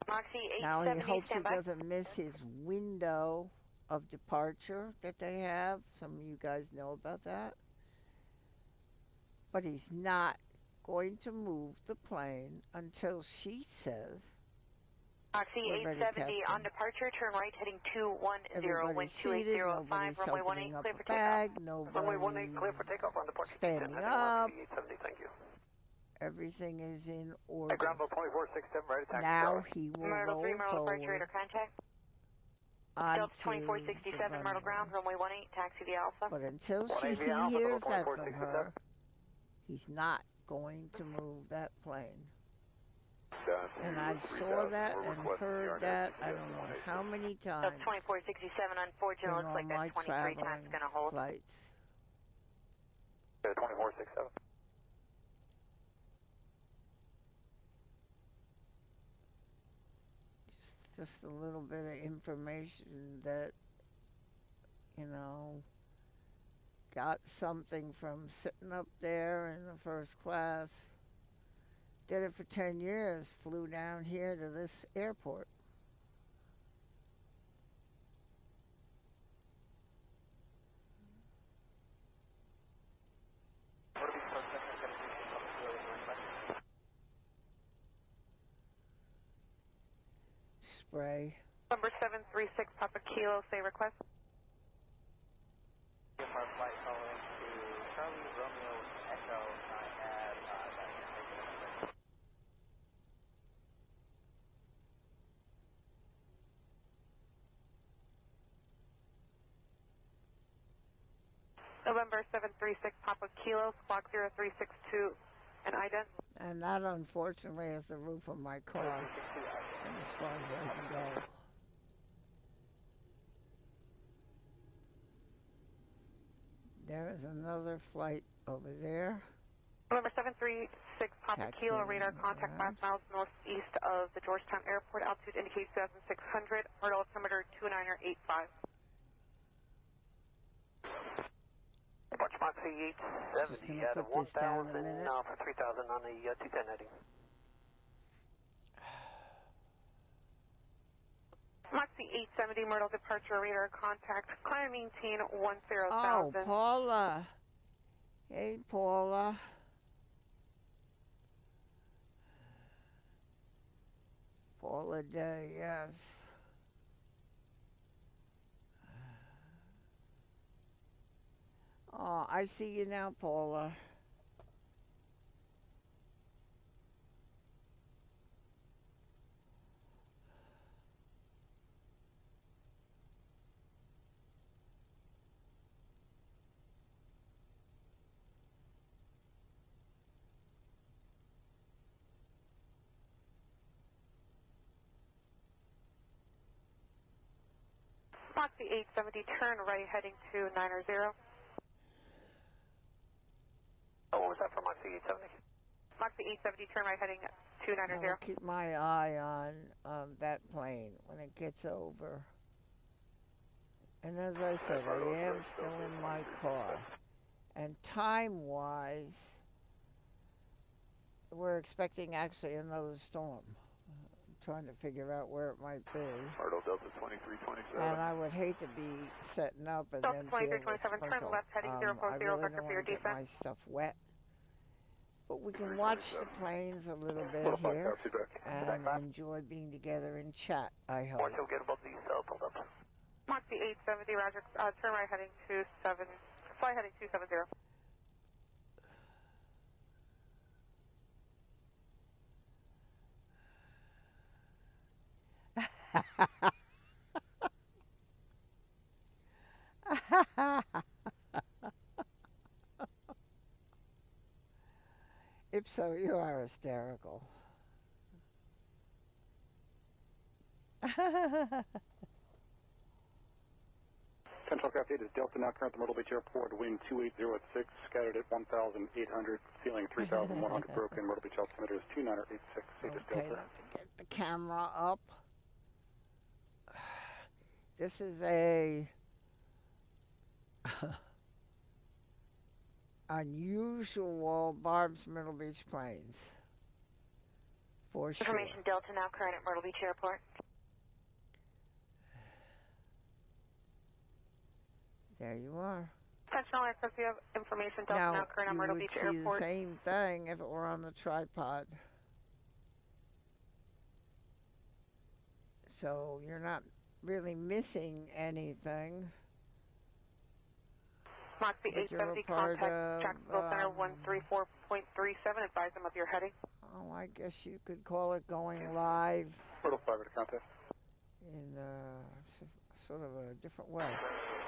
Moxie Now he 870, hopes he stand by. doesn't miss his window of departure that they have. Some of you guys know about that. But he's not going to move the plane until she says, Moxie we're ready, 870 on Captain. departure, turn right heading 210, Everybody's wind seated, 280 at 5, nobody's runway opening 18, up clear a for takeoff. bag, Runway 18, clear for nobody's takeoff on departure. standing Heading up. Moxie 870, thank you. Everything is in Hey, order. ground level 2467, ready to taxi. Now he will Myrtle 3, roll Myrtle departure, forward radar contact. onto Delta 2467, the Myrtle ground, runway. runway 18, taxi via Alpha. But until 1 he AV Alpha, hears that from 2467. her, he's not going to move that plane. And I saw that and heard that I don't know how many times 2467, unfortunately, looks like that 23 times going to hold. Flights. 2467. Just a little bit of information that, you know, got something from sitting up there in the first class. Did it for 10 years, flew down here to this airport. Spray. Number 736 Papa Kilo, say request. Our flight following to Charlie Romeo Echo. I have November 736 Papa Kilo, squawk 0362, and ident. And that, unfortunately, is the roof of my car, as far as I can go. There is another flight over there. November 736 Papa Kilo, radar contact 5 miles northeast of the Georgetown Airport. Altitude indicates 2,600. Myrtle altimeter 2985. Bunch Moxie 870 out of 1,000 for 3,000 on the 210 heading. Moxie 870, Myrtle departure radar contact. Climb maintain 10,000. Oh, Paula. Hey, Paula. Paula Day, yes. Oh, I see you now, Paula. Moxie 870, turn right heading to 900. Oh, what was that for Moxie 870? Moxie 870, turn right heading to 900. I'll keep my eye on that plane when it gets over. And as I said, I am still in my car. And time-wise, we're expecting actually another storm. Trying to figure out where it might be. Myrtle Delta 2327. And I would hate to be setting up and Delta then feel the 2327, turn sprinkle. left heading 040, I really vector don't for your want to get descent. my stuff wet. But we can watch the planes a little bit here and enjoy being together and chat, I hope. Once you'll get above these pulled up. Moxie 870, roger, turn right heading 27, fly heading 270. If so, you are hysterical. Central Craft 8 is Delta, now current at the Myrtle Beach Airport, wind 2806, scattered at 1,800, ceiling 3,100, broken, Myrtle Beach altimeter is 2986, 8 is Okay, Delta. let's get the camera up. This is a unusual Barb's Myrtle Beach planes, for sure. Information Delta now current at Myrtle Beach Airport. There you are. Sentinel Aircraft, you have information Delta now current at Myrtle Beach Airport. You would see the same thing if it were on the tripod. So you're not really missing anything. Moxie 870, contact Jacksonville Center 134.37, advise them of your heading. Oh, I guess you could call it going live. Myrtle 5 to contact. In sort of a different way.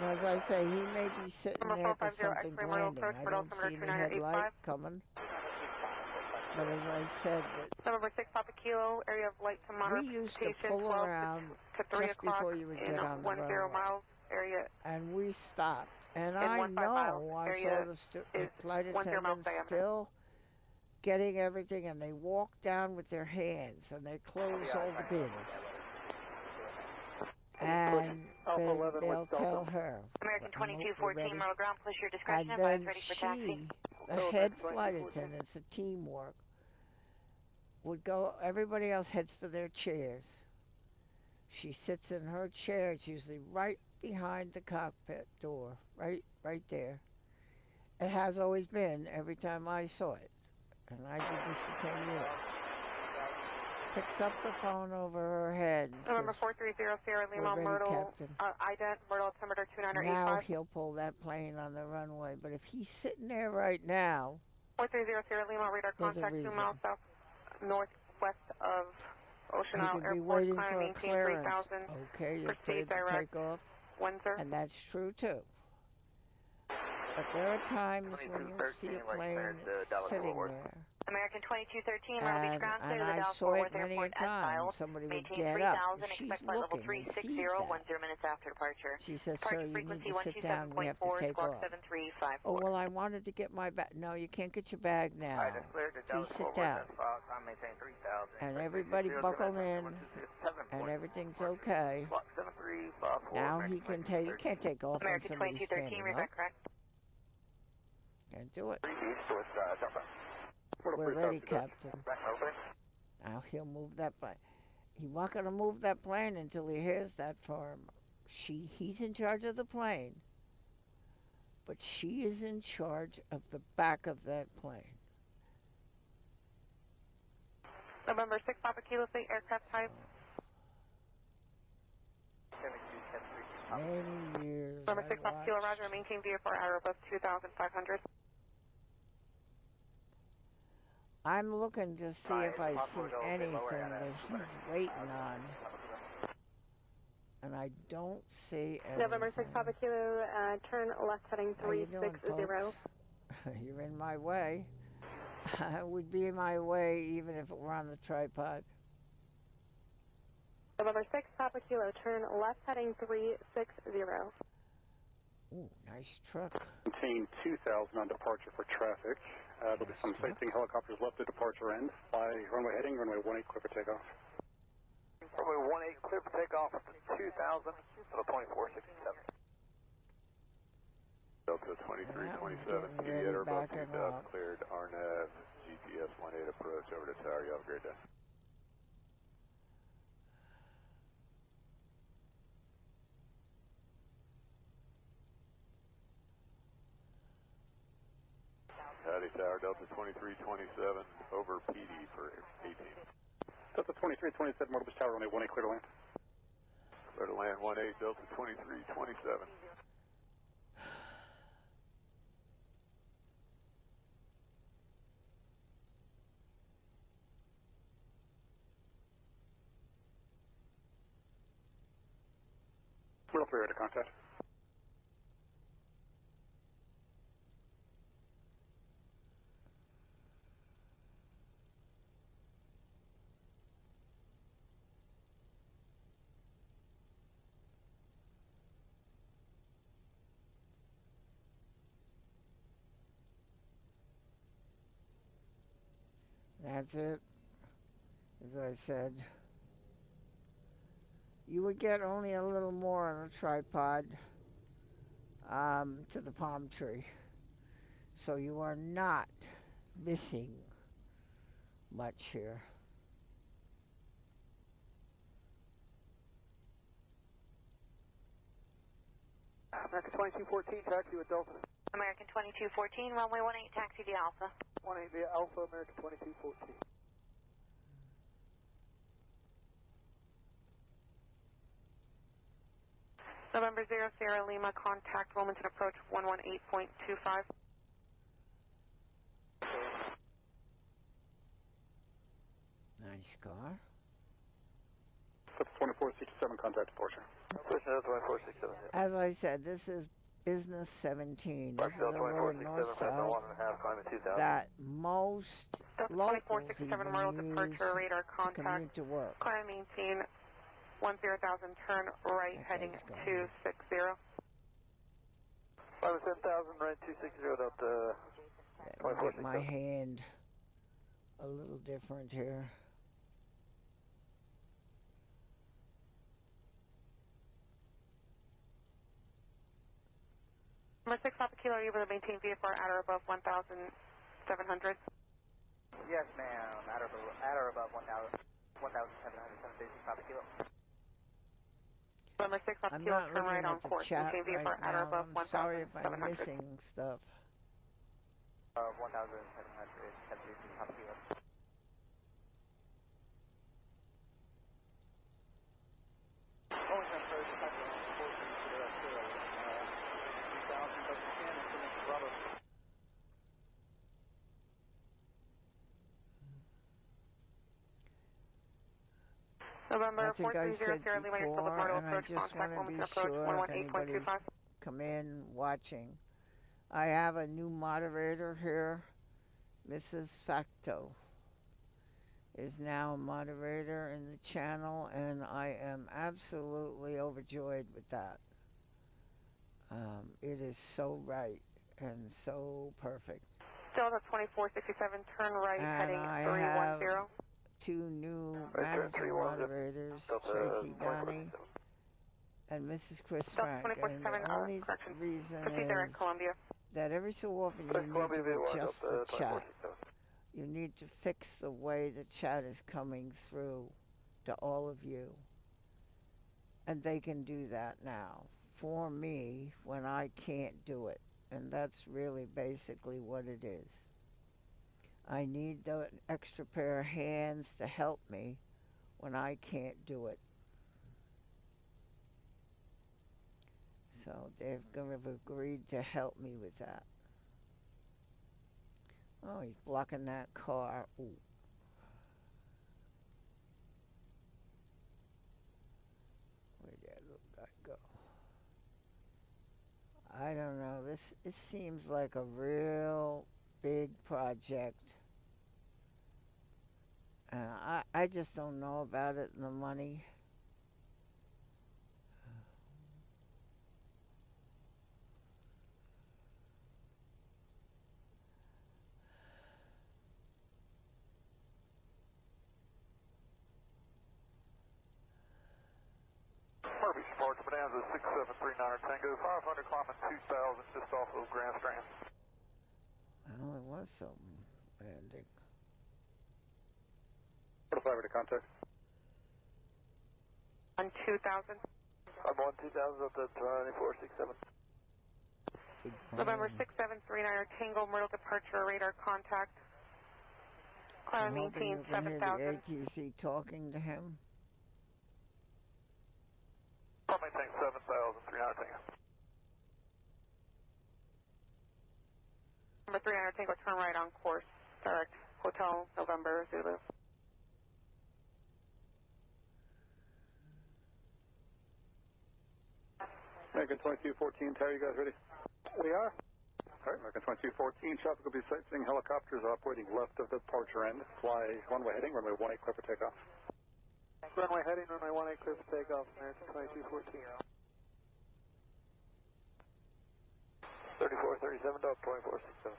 As I say, he may be sitting there because something's landing. I don't see any headlight coming. But as I said, November 6 Papa Kilo, area of light to moderate we used to precipitation, pull 12 around to 3 just o'clock before you would in get on the 10 runway. miles area. And we stopped. And In I 15 miles, know I area saw the is flight 10 miles attendants diameter. still getting everything, and they walk down with their hands, and they close all the bins. And they'll tell her. American "I'm 2214, ready." Myrtle ground, push your And discretion, advise then ready for taxi. the head flight attendant, it's a teamwork, would go, everybody else heads for their chairs. She sits in her chair, it's usually right behind the cockpit door, right there. It has always been every time I saw it. And I did this for 10 years. Picks up the phone over her head and November says, 430 Sierra Lima, "We're ready, Myrtle, Captain." ident, Myrtle altimeter 2985. Now he'll pull that plane on the runway. But if he's sitting there right now, 430 Sierra Lima, radar there's a contact 2 reason. miles south northwest of Ocean he Isle could be Airport, waiting climb for a maintain clearance. 3000, Okay, you're proceed cleared to direct, take off. Windsor. And that's true too. But there are times when you see a plane sitting there. American 2213, Myrtle Beach ground, clear to the I Dallas saw Fort it Worth many a Airport as time. filed. Somebody would Maintain get up. 3000, She's expect flight level looking and sees 360, that. 10 minutes after departure. She says, Departure "Sir, you need frequency to sit down. We have to 127.4, take squawk off." 7354. "Oh, well, I wanted to get my bag." "No, you can't get your bag now. Please sit down." And everybody buckled in, and everything's okay. Now he can't take off when American somebody's 2213, standing read up. back correct. Can't do it. "We're ready, Captain." Now he'll move that plane. He's not going to move that plane until he hears that from he's in charge of the plane, but she is in charge of the back of that plane. November 6 Papa Kilo, state aircraft type. Many years November 6 I Papa Kilo, watched. roger, maintain VFR hour above 2,500. I'm looking to see if I see anything that he's waiting on, and I don't see anything. November 6 Papa Kilo, turn left heading How you doing, 360. folks? You're in my way. I would be in my way even if it were on the tripod. November 6 Papa Kilo, turn left heading 360. Ooh, nice truck. Maintain 2000 on departure for traffic. There'll be some sightseeing helicopters left at departure end. Fly runway heading, runway 18 clear for takeoff. Runway 18 clear for takeoff at 2000, little 2467. Delta 2327, Gilead above 2000, cleared RNAV, GPS 18 approach over to tower. You have a great day. Howdy, tower, Delta 2327, over PD for 18. Delta 2327, Myrtle Beach Tower, runway 18 clear to land. Clear to land 18, Delta 2327. Myrtle 3 to contact. That's it. As I said, you would get only a little more on a tripod to the palm tree. So you are not missing much here. American 2214, taxi with Delta. American 2214, runway 18, taxi via Alpha. 18 via Alpha, American 2214. November 0 Sierra Lima, contact Wilmington approach 118.25. Nice car. That's 2467, contact departure. As I said, this is Business 17. This is a road north-south that most locals even use to commute to work. Climb maintain 10,000, turn right heading 260. 10,000, right 260 up to Let me get my hand a little different here. Number 6 Papa Kilo, are you able to maintain VFR at or above 1,700? Yes, ma'am. At or above 1,700, 736 Papa Kilo. Number 6 Papa I'm Kilo, not turn looking right on at the course. chat Maintain VFR right at or now. above I'm sorry if I'm 1,700. missing stuff. 1,700, 736 Papa Kilo. I think I said before, and I just want to be sure if anybody's come in watching. I have a new moderator here. Mrs. Facto is now a moderator in the channel, and I am absolutely overjoyed with that. It is so right and so perfect. Still at 2467, turn right And heading I 310. have two new manager moderators, Tracy Donnie and Mrs. Chris Frank. And the only reason is that every so often you need to adjust the chat. You need to fix the way the chat is coming through to all of you. And they can do that now for me when I can't do it. And that's really basically what it is. I need the extra pair of hands to help me when I can't do it. So they've agreed to help me with that. Oh, he's blocking that car. Ooh. Where'd that little guy go? I don't know. It seems like a real big project. I just don't know about it and the money. Murphy Sparks, Bonanza 6739 Tango, 500 climbing 2,000 just off of Grand Strand. Oh, it was something landing. 45 to contact. On 2,000. I'm on 2,000 up to 2467. November 6739 Tango, Myrtle departure, radar contact. Climb maintain 7,000. Hear the ATC talking to him. Climb maintain 7,300 Tango. Number 300 Tango, turn right on course. Direct Hotel November Zulu. American 2214, Terry, you guys ready? We are. All right, American 2214, traffic will be sightseeing helicopters operating left of the departure end. Fly runway heading, runway 18 clear for takeoff. Runway heading, runway 18 clear for takeoff, American 2214. 3437 dog 2467.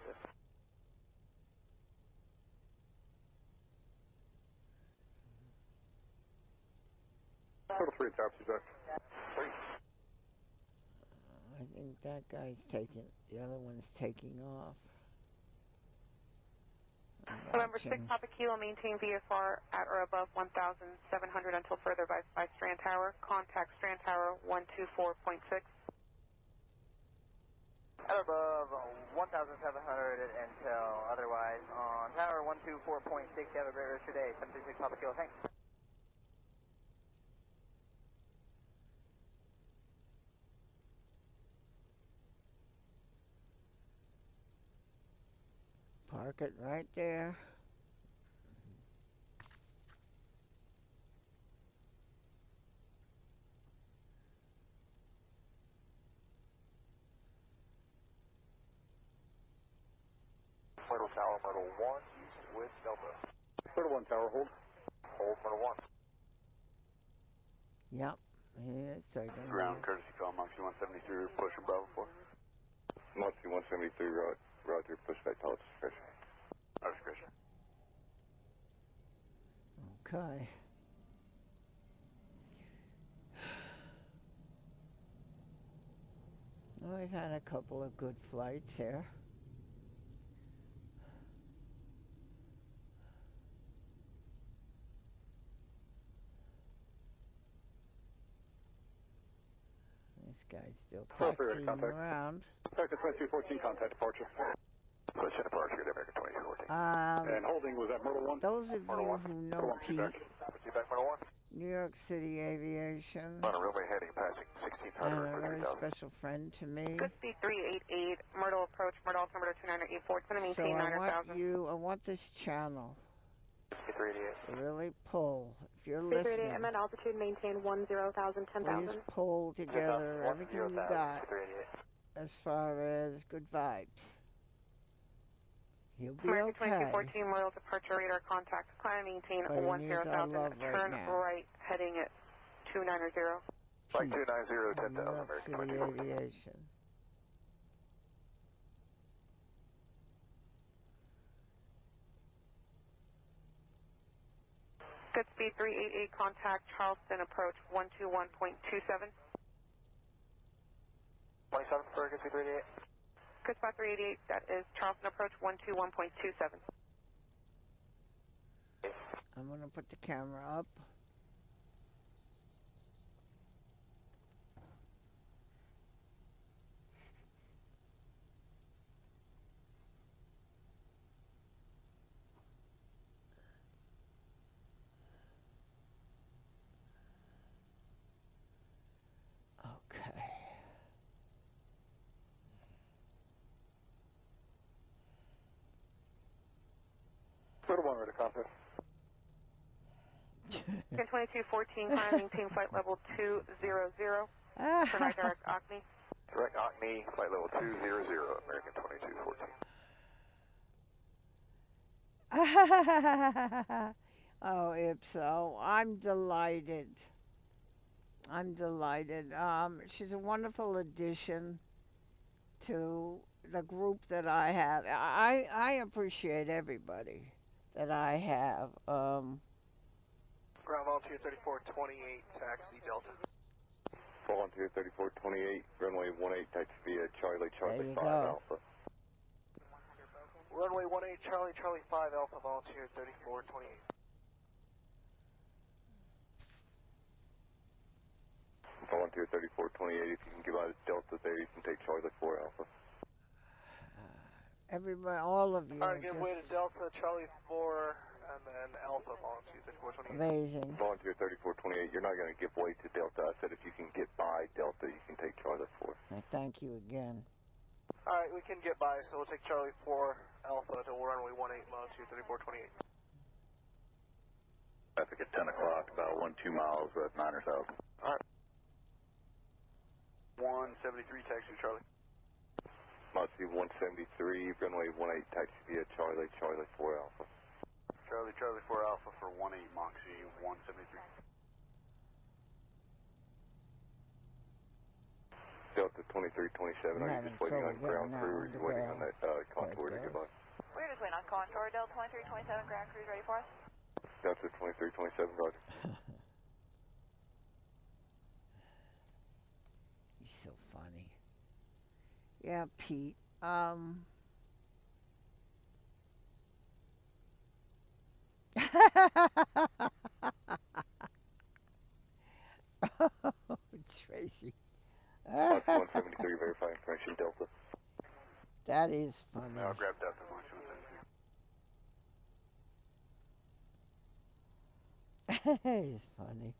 Total 3 taps, you back. I think that guy's taking, the other one's taking off. November 6 Papa Kilo, maintain VFR at or above 1,700 until further advised by Strand Tower. Contact Strand Tower 124.6. At or above 1,700 until otherwise on Tower 124.6. Have a great rest of your day. 736 Papa Kilo, thanks. Park it right there. Tower Myrtle 1, east with Delta. Myrtle 1 Tower, hold. Hold Myrtle 1. Yep. Yeah, second. Ground courtesy call, Moxie 173, pushing Bravo 4. Moxie 173, Roger, push back to discretion. Our discretion. Okay. Well, we've had a couple of good flights here. This guy's still taxiing around. American 2214, contact departure. Push departure at American 2214. And holding was at Myrtle 1? Those of you who know Pete, Back Myrtle 1. New York City Aviation, On a runway heading passing and 1600 a for very 3000. special friend to me. Good speed 388, Myrtle approach, Myrtle altimeter 2984. It's going to So maintain I 900,000. want this channel 388. to really pull. If you're 388, listening, I'm at altitude, maintain 10,000, 10,000. please pull together everything you got 388. as far as good vibes. He'll be American okay. 2214, Myrtle departure radar contact. Climb, maintain But he needs our 10,000. love Turn right now. right, heading at 290. Flight Pete, 290, from 10,000, New York American City 2214. Aviation. Good speed 388, contact Charleston approach 121.27. 27 for good speed 388. Good spot 388, that is Charleston approach 121.27. I'm going to put the camera up. Okay. Myrtle 1, ready to contact. 2214, climb, maintain flight level 200. Turn right direct Acme. Direct Acme, flight level 200, American 2214. Oh, Ipso, I'm delighted. I'm delighted. She's a wonderful addition to the group that I have. I appreciate everybody that I have. Ground volunteer 3428, taxi Delta. Volunteer 3428, runway 18, taxi via Charlie, There you 5 go. Alpha. Runway 18, Charlie, Charlie 5 Alpha, volunteer 3428. Volunteer 3428, if you can give out a Delta there, you can take Charlie 4 Alpha. Everybody, all of you, Alright, are give way to just Delta, Charlie 4, and then Alpha, volunteer 3428. amazing. Volunteer 3428, you're not going to give way to Delta. I said if you can get by Delta, you can take Charlie 4. I thank you again. Alright, we can get by, so we'll take Charlie 4 Alpha to runway 18, volunteer 3428. Traffic at 10 o'clock, about 12 miles at Niners Out. Alright. 173, taxi Charlie. Moxie 173, runway 18, taxi via Charlie, Charlie 4 Alpha. Charlie, Charlie 4 Alpha for 18, Moxie 173. Delta 2327, are you just waiting on ground crew or are you waiting on that contour to get by? We're just waiting on contour. Delta 2327, ground crews ready for us. Delta 2327, roger. He's so funny. Yeah, Pete. Oh, Tracy. Moxie 173, verify information, Delta. That is funny. I'll grab Delta, Moxie 173. It's funny.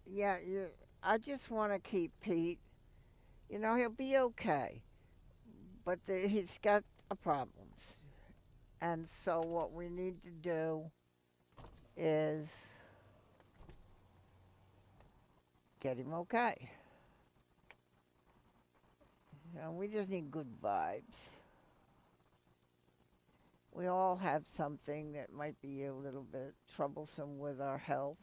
Yeah, I just want to keep Pete. You know, he'll be okay. But he's got problems. And so what we need to do is get him okay. So we just need good vibes. We all have something that might be a little bit troublesome with our health.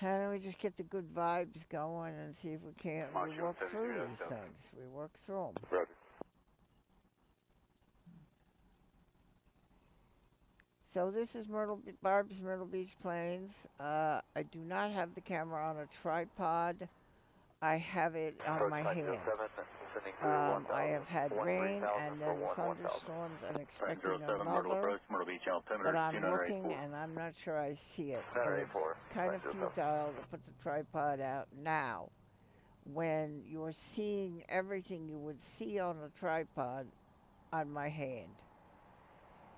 And we just get the good vibes going and see if we can't. We work through these things. We work through them. Roger. So this is Barb's Myrtle Beach Plains. I do not have the camera on a tripod. I have it on my hand. I have had rain and then thunderstorms and expecting another, but I'm looking and I'm not sure I see it. But it's kind of futile to put the tripod out now when you're seeing everything you would see on a tripod on my hand.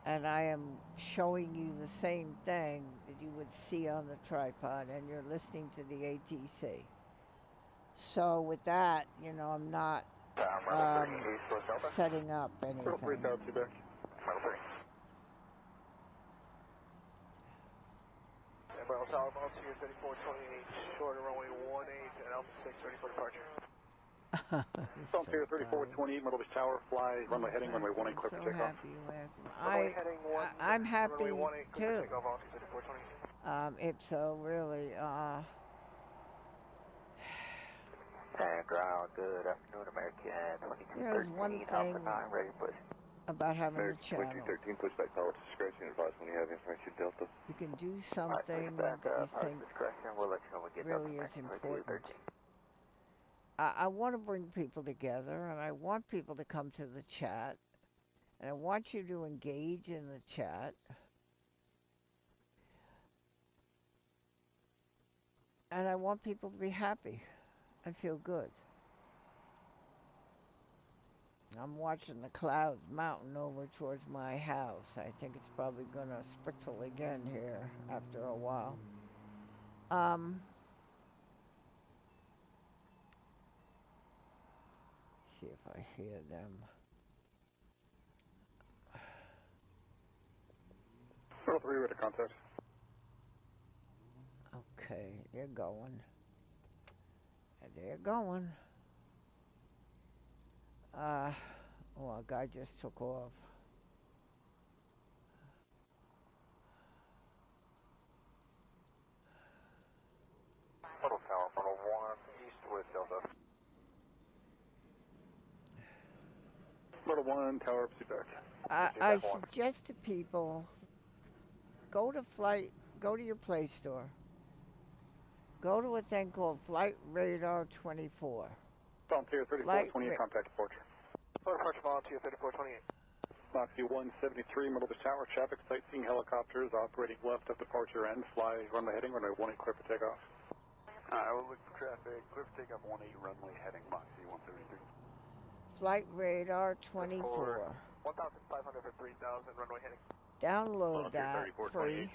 And I am showing you the same thing that you would see on the tripod, and you're listening to the ATC. So with that, you know, I'm not setting up anything. Myrtle Tower, Altier 3428, short of runway 18 and Alpha 6, ready for departure. Altier 3428, Myrtle Beach Tower, fly, runway heading, runway 18, clear for takeoff. I'm happy too. It's a really, ground, good afternoon, American. There's one thing about having the channel. 13, push back power to discretion, advise when you have information Delta. You can do something that you think really is important. I want to bring people together, and I want people to come to the chat, and I want you to engage in the chat. And I want people to be happy and feel good. I'm watching the clouds mounting over towards my house. I think it's probably going to spritzel again here after a while. See if I hear them. Myrtle 3, ready to contact. Okay, they're going. They're going. Oh, a guy just took off. Myrtle Tower, Myrtle 1, east with Delta. Myrtle 1, tower, proceed back. I suggest to people, go to your Play Store. Go to a thing called Flight Radar 24. Altier 3428, contact departure. Departure Altier 3428. Moxie 173, Myrtle Beach Tower, traffic, sightseeing helicopters operating left of departure end, fly, runway heading, runway 18, clear for takeoff. I will look for traffic, clear for takeoff 18, runway heading, Moxie 173. Flight Radar 24. 1,500 for 3,000, runway heading. Download that free.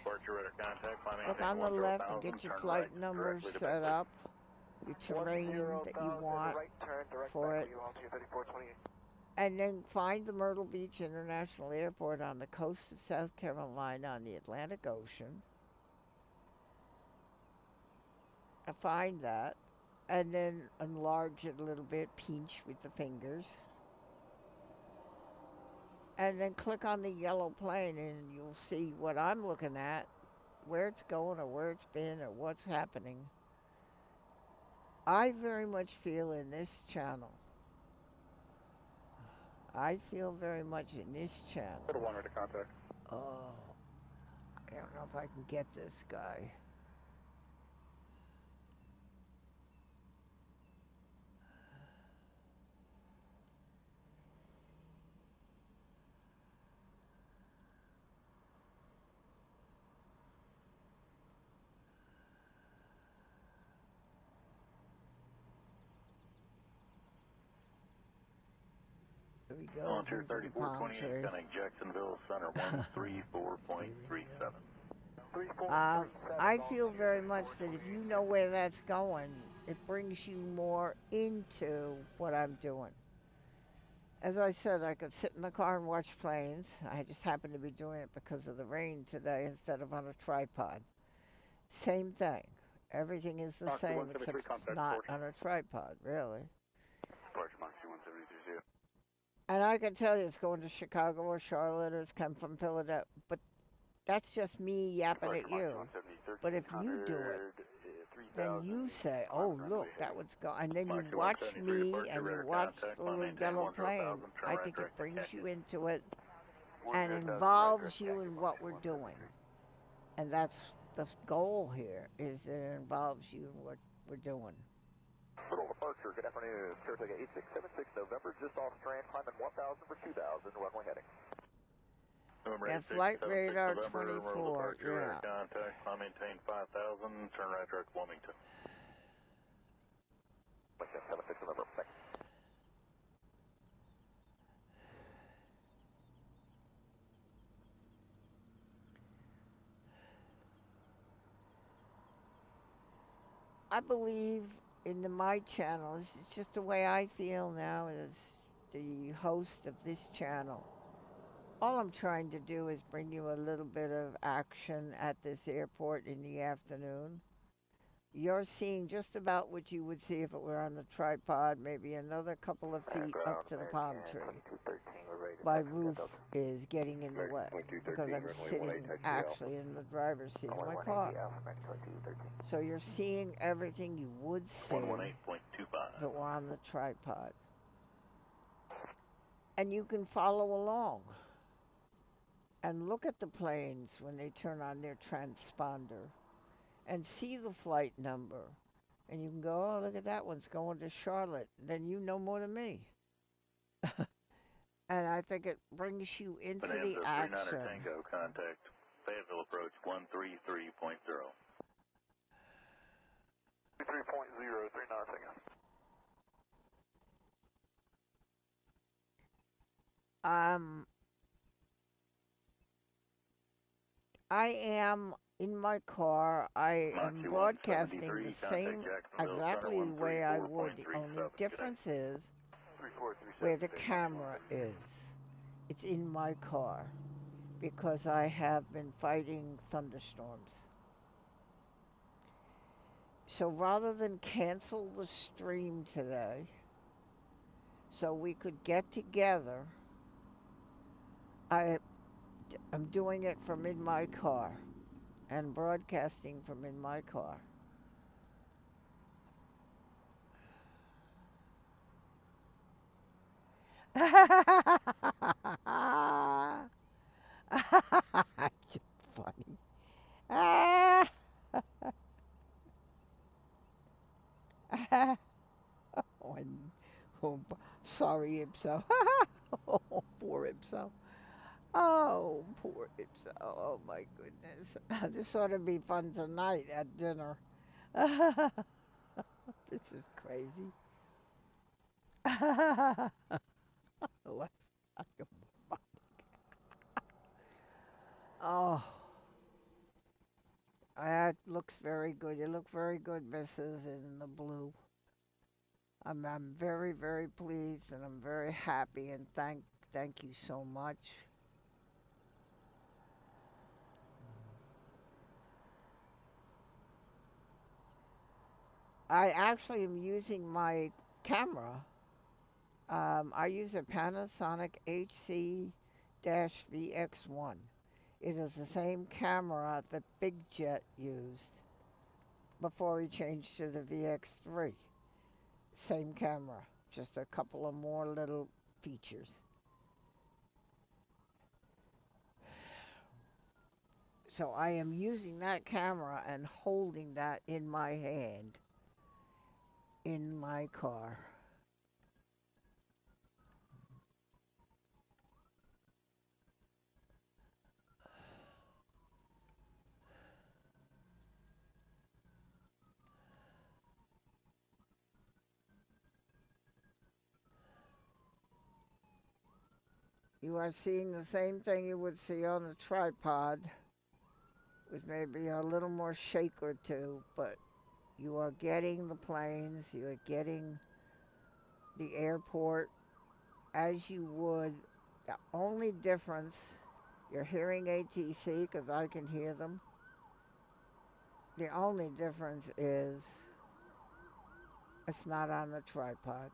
Look on the left and get your flight numbers set up, your terrain that you want for it. And then find the Myrtle Beach International Airport on the coast of South Carolina on the Atlantic Ocean. Find that, and then enlarge it a little bit, pinch with the fingers. And then click on the yellow plane and you'll see what I'm looking at, where it's going or where it's been or what's happening. I very much feel in this channel. I feel very much in this channel. Myrtle 1, ready to contact. Oh, I don't know if I can get this guy. There we go. Altier 3428, connect Jacksonville Center 134.37. I feel very much that if you know where that's going, it brings you more into what I'm doing. As I said, I could sit in the car and watch planes. I just happened to be doing it because of the rain today instead of on a tripod. Same thing. Everything is the same except it's not on a tripod, really. Departure Moxie 173. And I can tell you it's going to Chicago or Charlotte or it's come from Philadelphia, but that's just me yapping at you. But if you do it, then you say, oh, look, that one's gone. And then you watch me and you watch the little yellow plane. I think it brings you into it and involves you in what we're doing. And that's the goal here, is that it involves you in what we're doing. Myrtle departure, good afternoon. Saratoga 8676 November, just off Strand, climbing 1000 for 2000, runway heading. And flight radar 24, yeah. Contact, I maintain 5000, turn right direct Wilmington. 76 November, thanks. I believe in my channel, it's just the way I feel now as the host of this channel. All I'm trying to do is bring you a little bit of action at this airport in the afternoon. You're seeing just about what you would see if it were on the tripod, maybe another couple of feet up to the palm tree. My roof is getting in the way because I'm sitting actually in the driver's seat of my car. So you're seeing everything you would see if it were on the tripod. And you can follow along and look at the planes when they turn on their transponder and see the flight number. And you can go, oh, look at that one's going to Charlotte. Then you know more than me. And I think it brings you into the action. 39 Tango, contact Fayetteville approach 133.0. 3.0, 39 Tango. I am in my car. I am broadcasting the same exactly the way I would. The only difference is where the camera is. It's in my car because I have been fighting thunderstorms. So rather than cancel the stream today so we could get together, I'm doing it from in my car and broadcasting from in my car. It's funny. Oh, sorry, Ipso. Oh, poor Ipso. Oh, poor Ipso. Oh, my goodness. This ought to be fun tonight at dinner. This is crazy. Oh, that looks very good. You look very good, Mrs. in the blue. I'm very, very pleased and I'm very happy and thank you so much. I actually am using my camera. I use a Panasonic HC-VX1. It is the same camera that Big Jet used before he changed to the VX3. Same camera, just a couple of more little features. So I am using that camera and holding that in my hand in my car. You are seeing the same thing you would see on a tripod, with maybe a little more shake or two, but you are getting the planes, you are getting the airport as you would. The only difference, you're hearing ATC because I can hear them. The only difference is it's not on the tripod.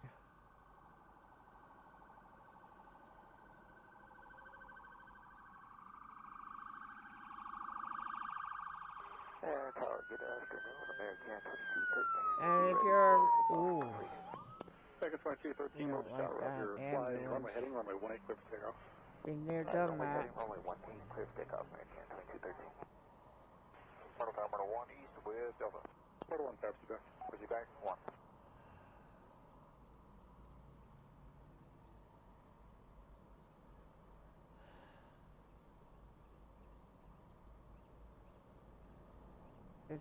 Tower, good afternoon, American 2213. And if you're, ooh, Second 2213, you don't like that ambulance. Runway heading, runway 18, clear for takeoff. Been there, done Runway that. heading, runway 18, clear for takeoff, American 2213. Myrtle Tower, Myrtle 1 east with Delta. Myrtle 1, taxi back. With you back, 1.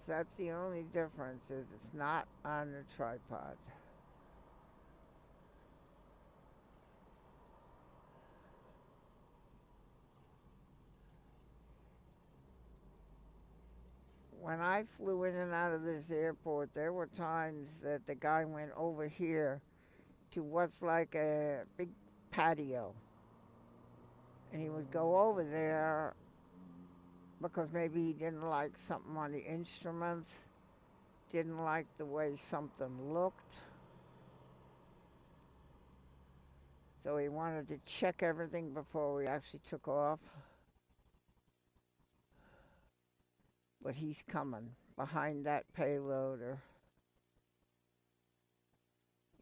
That's the only difference is it's not on the tripod. When I flew in and out of this airport, there were times that the guy went over here to what's like a big patio. And he would go over there because maybe he didn't like something on the instruments, didn't like the way something looked. So he wanted to check everything before we actually took off. But he's coming behind that payloader.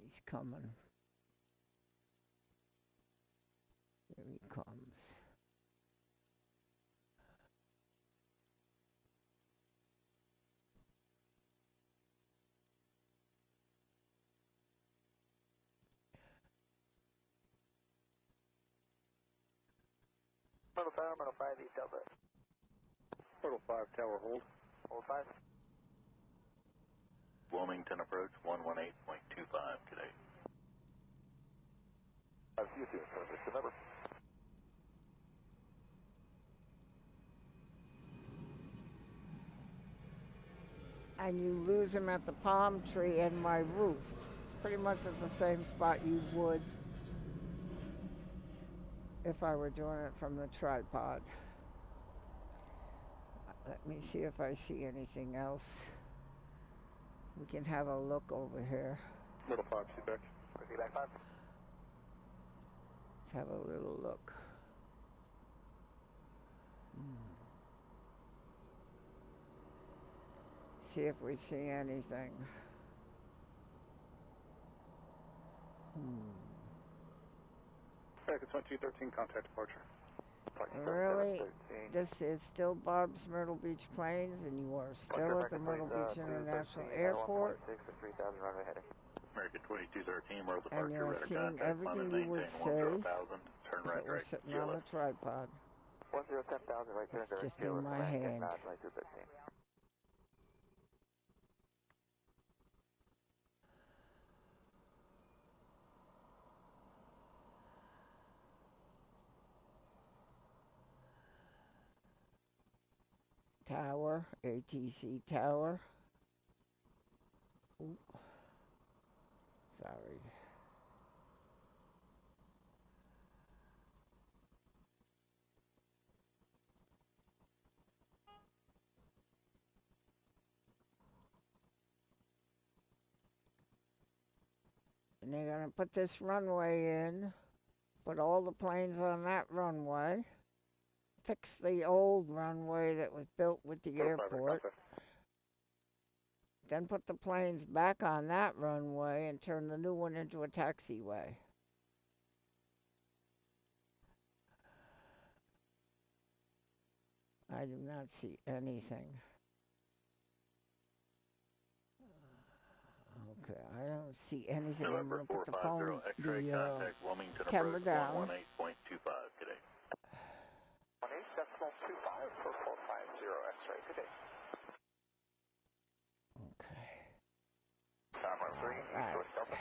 He's coming. Here he comes. Myrtle Tower, Myrtle 5 east Delta. Myrtle 5, tower hold. Hold 5. Wilmington approach 118.25 today. I'll see you soon, sir. Just remember. And you lose him at the palm tree and my roof. Pretty much at the same spot you would if I were doing it from the tripod. Let me see if I see anything else. We can have a look over here. Myrtle 5, see back. See back 5. Let's have a little look. See if we see anything. Second 2213, contact departure. Really? This is still Bob's Myrtle Beach Plains, and you are still at the Myrtle Beach International Airport. American 2213, Myrtle And departure, you're radar seeing contact, everything climb you would maintain say 10,000, turn if right, it were right, sitting on the tripod. 10,000 right there. It's just in my hand. 2213. Tower, ATC tower. Oop. Sorry. And they're going to put this runway in, put all the planes on that runway, fix the old runway that was built with the airport, then put the planes back on that runway and turn the new one into a taxiway. I do not see anything. Okay, I don't see anything. I'm going to put the phone, the camera down. 118.25 today. 18 decimal 25 for 450 X-ray today. Okay. Tower 3, Right. East Delta.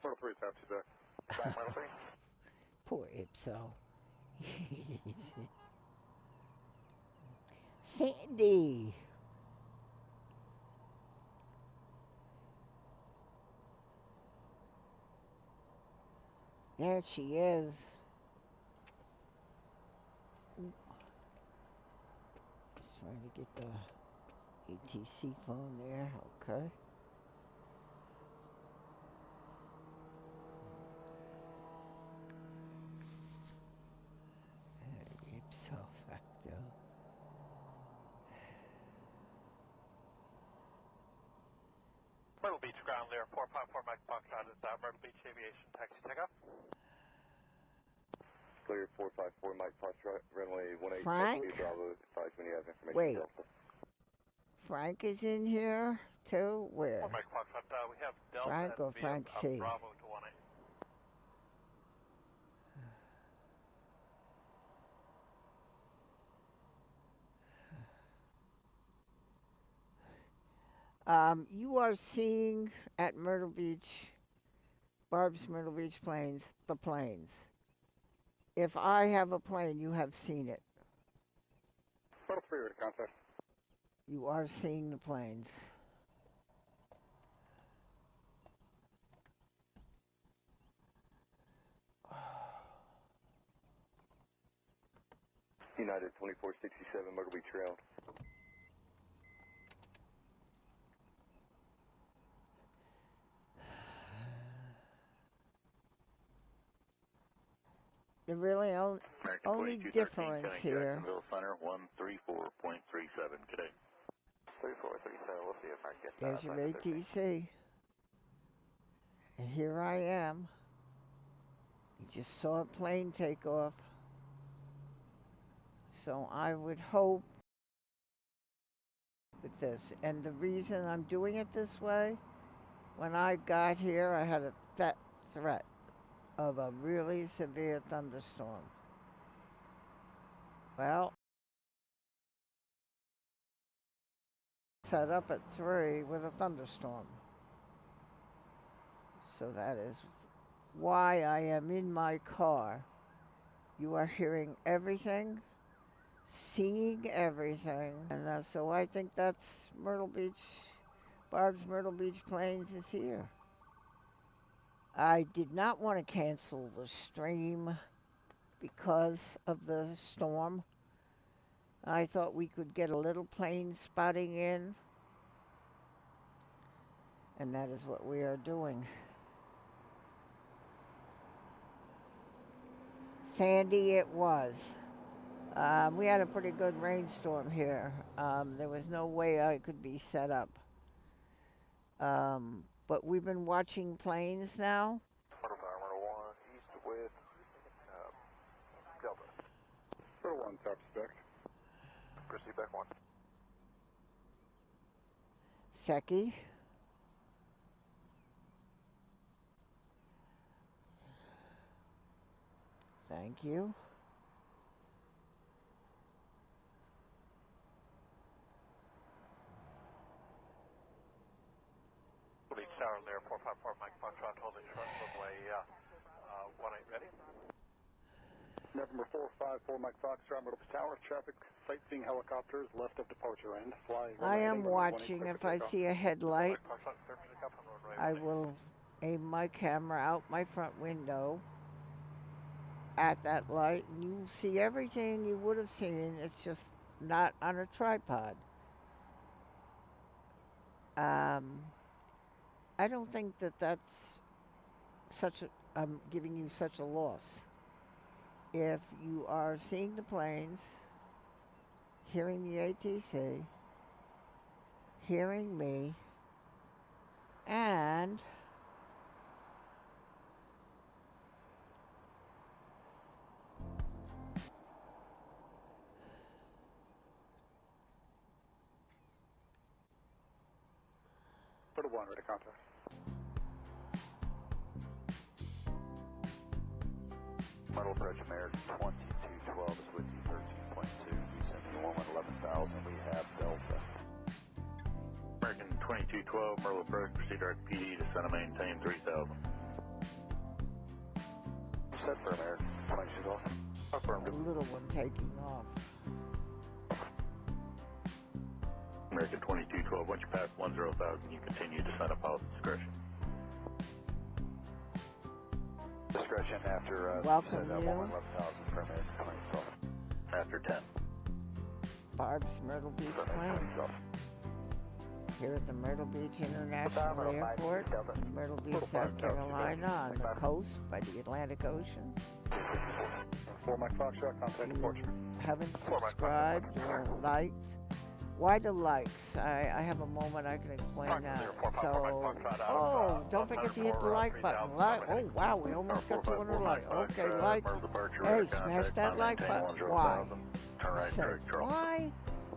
Myrtle 3, taxi back. Back Myrtle 3. Poor Ipso. Sandy. There she is. Just trying to get the ATC phone there, okay. Ipso facto. Myrtle Beach ground there, 454 Mike Foxtrot is Myrtle Beach Aviation taxi takeoff. Clear 454 Mike Foxtrot, runway 18, Frank? Bravo, advise when you have information. Wait. Delta. Frank is in here too? Where? 4 Mike Foxtrot, we have Delta Frank or via Frank C? Bravo to 1A. You are seeing at Myrtle Beach, Barb's Myrtle Beach planes, the planes. If I have a plane, you have seen it. Myrtle 3, ready to contact. You are seeing the planes. United 2467 Myrtle Beach Trail. The really only difference here. Jacksonville Center 134.37 today. 3437, we'll see if I can get There's your ATC. And here I am. You just saw a plane take off. So I would hope with this. And the reason I'm doing it this way, when I got here, I had a threat of a really severe thunderstorm. Well, set up at 3 with a thunderstorm. So that is why I am in my car. You are hearing everything, seeing everything, and so I think that's Myrtle Beach, Barb's Myrtle Beach Plains is here. I did not want to cancel the stream because of the storm. I thought we could get a little plane spotting in, and that is what we are doing. Sandy it was. We had a pretty good rainstorm here. There was no way I could be set up. But we've been watching planes now. Myrtle 1, east with Delta. Myrtle 1, top spec. Proceed back 1. Secchi. Thank you. Beach Tower there, 454 Mike Foxtrot, holding short runway 18, ready? November 454 Mike Foxtrot, Myrtle Beach Tower, traffic, sightseeing helicopters, left of departure end, fly. I am watching. If I see a headlight, I will aim my camera out my front window at that light, and you see everything you would have seen. It's just not on a tripod. I don't think that that's such a, I'm giving you such a loss. If you are seeing the planes, hearing the ATC, hearing me, and Myrtle 1, ready to contact. Myrtle approach American 2212 is with you, 13.2. Descending 11,000. We have Delta. American 2212, Myrtle approach, proceed RPD, descend and maintain 3000. Set for American 2212. Affirmed. the little one taking off. American 2212, once you pass 10,000, you continue descent of pilot's discretion. Discretion after Welcome you. 11,000 per minute. After 10. Barb's Myrtle Beach Plains. here at the Myrtle Beach International Airport, Myrtle Beach, South Carolina, on the coast by the Atlantic Ocean. 4 Mike Foxtrot, contact departure. Haven't subscribed or liked. Why the likes? I have a moment I can explain that. So, oh, don't forget to hit the like button. Oh, wow, we almost got 200 likes. Okay, like. Hey, smash that like button. Why? I said, why?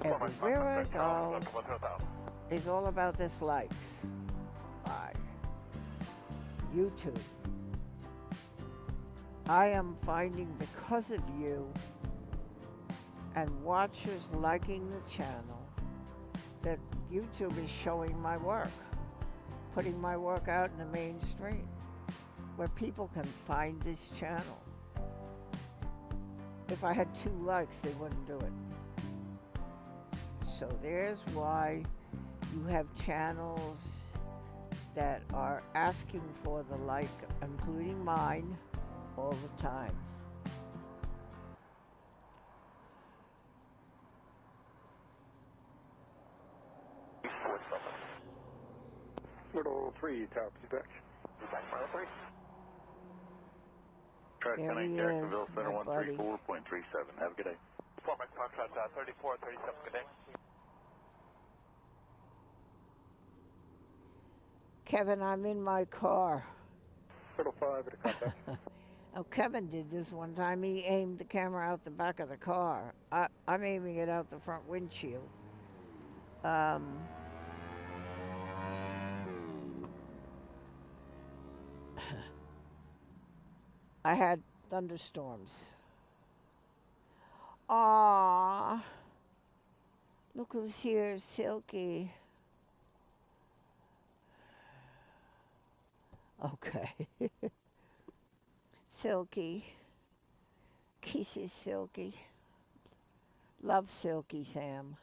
Everywhere I go is all about this likes. Why? YouTube. I am finding because of you and watchers liking the channel that YouTube is showing my work, putting my work out in the mainstream where people can find this channel. If I had 2 likes, they wouldn't do it. So there's why you have channels that are asking for the like, including mine, all the time. Myrtle 3, tower, please back. Myrtle 3. Track There connect he Jacksonville is, Center my buddy. 134.37. Have a good day. 4 Mike Foxtrot, 3437, good day. Kevin, I'm in my car. Myrtle 5 at a contact. Oh, Kevin did this one time. He aimed the camera out the back of the car. I'm aiming it out the front windshield. I had thunderstorms. Aww. Look who's here, Silky. Okay. Silky. Kisses, Silky. Love Silky, Sam.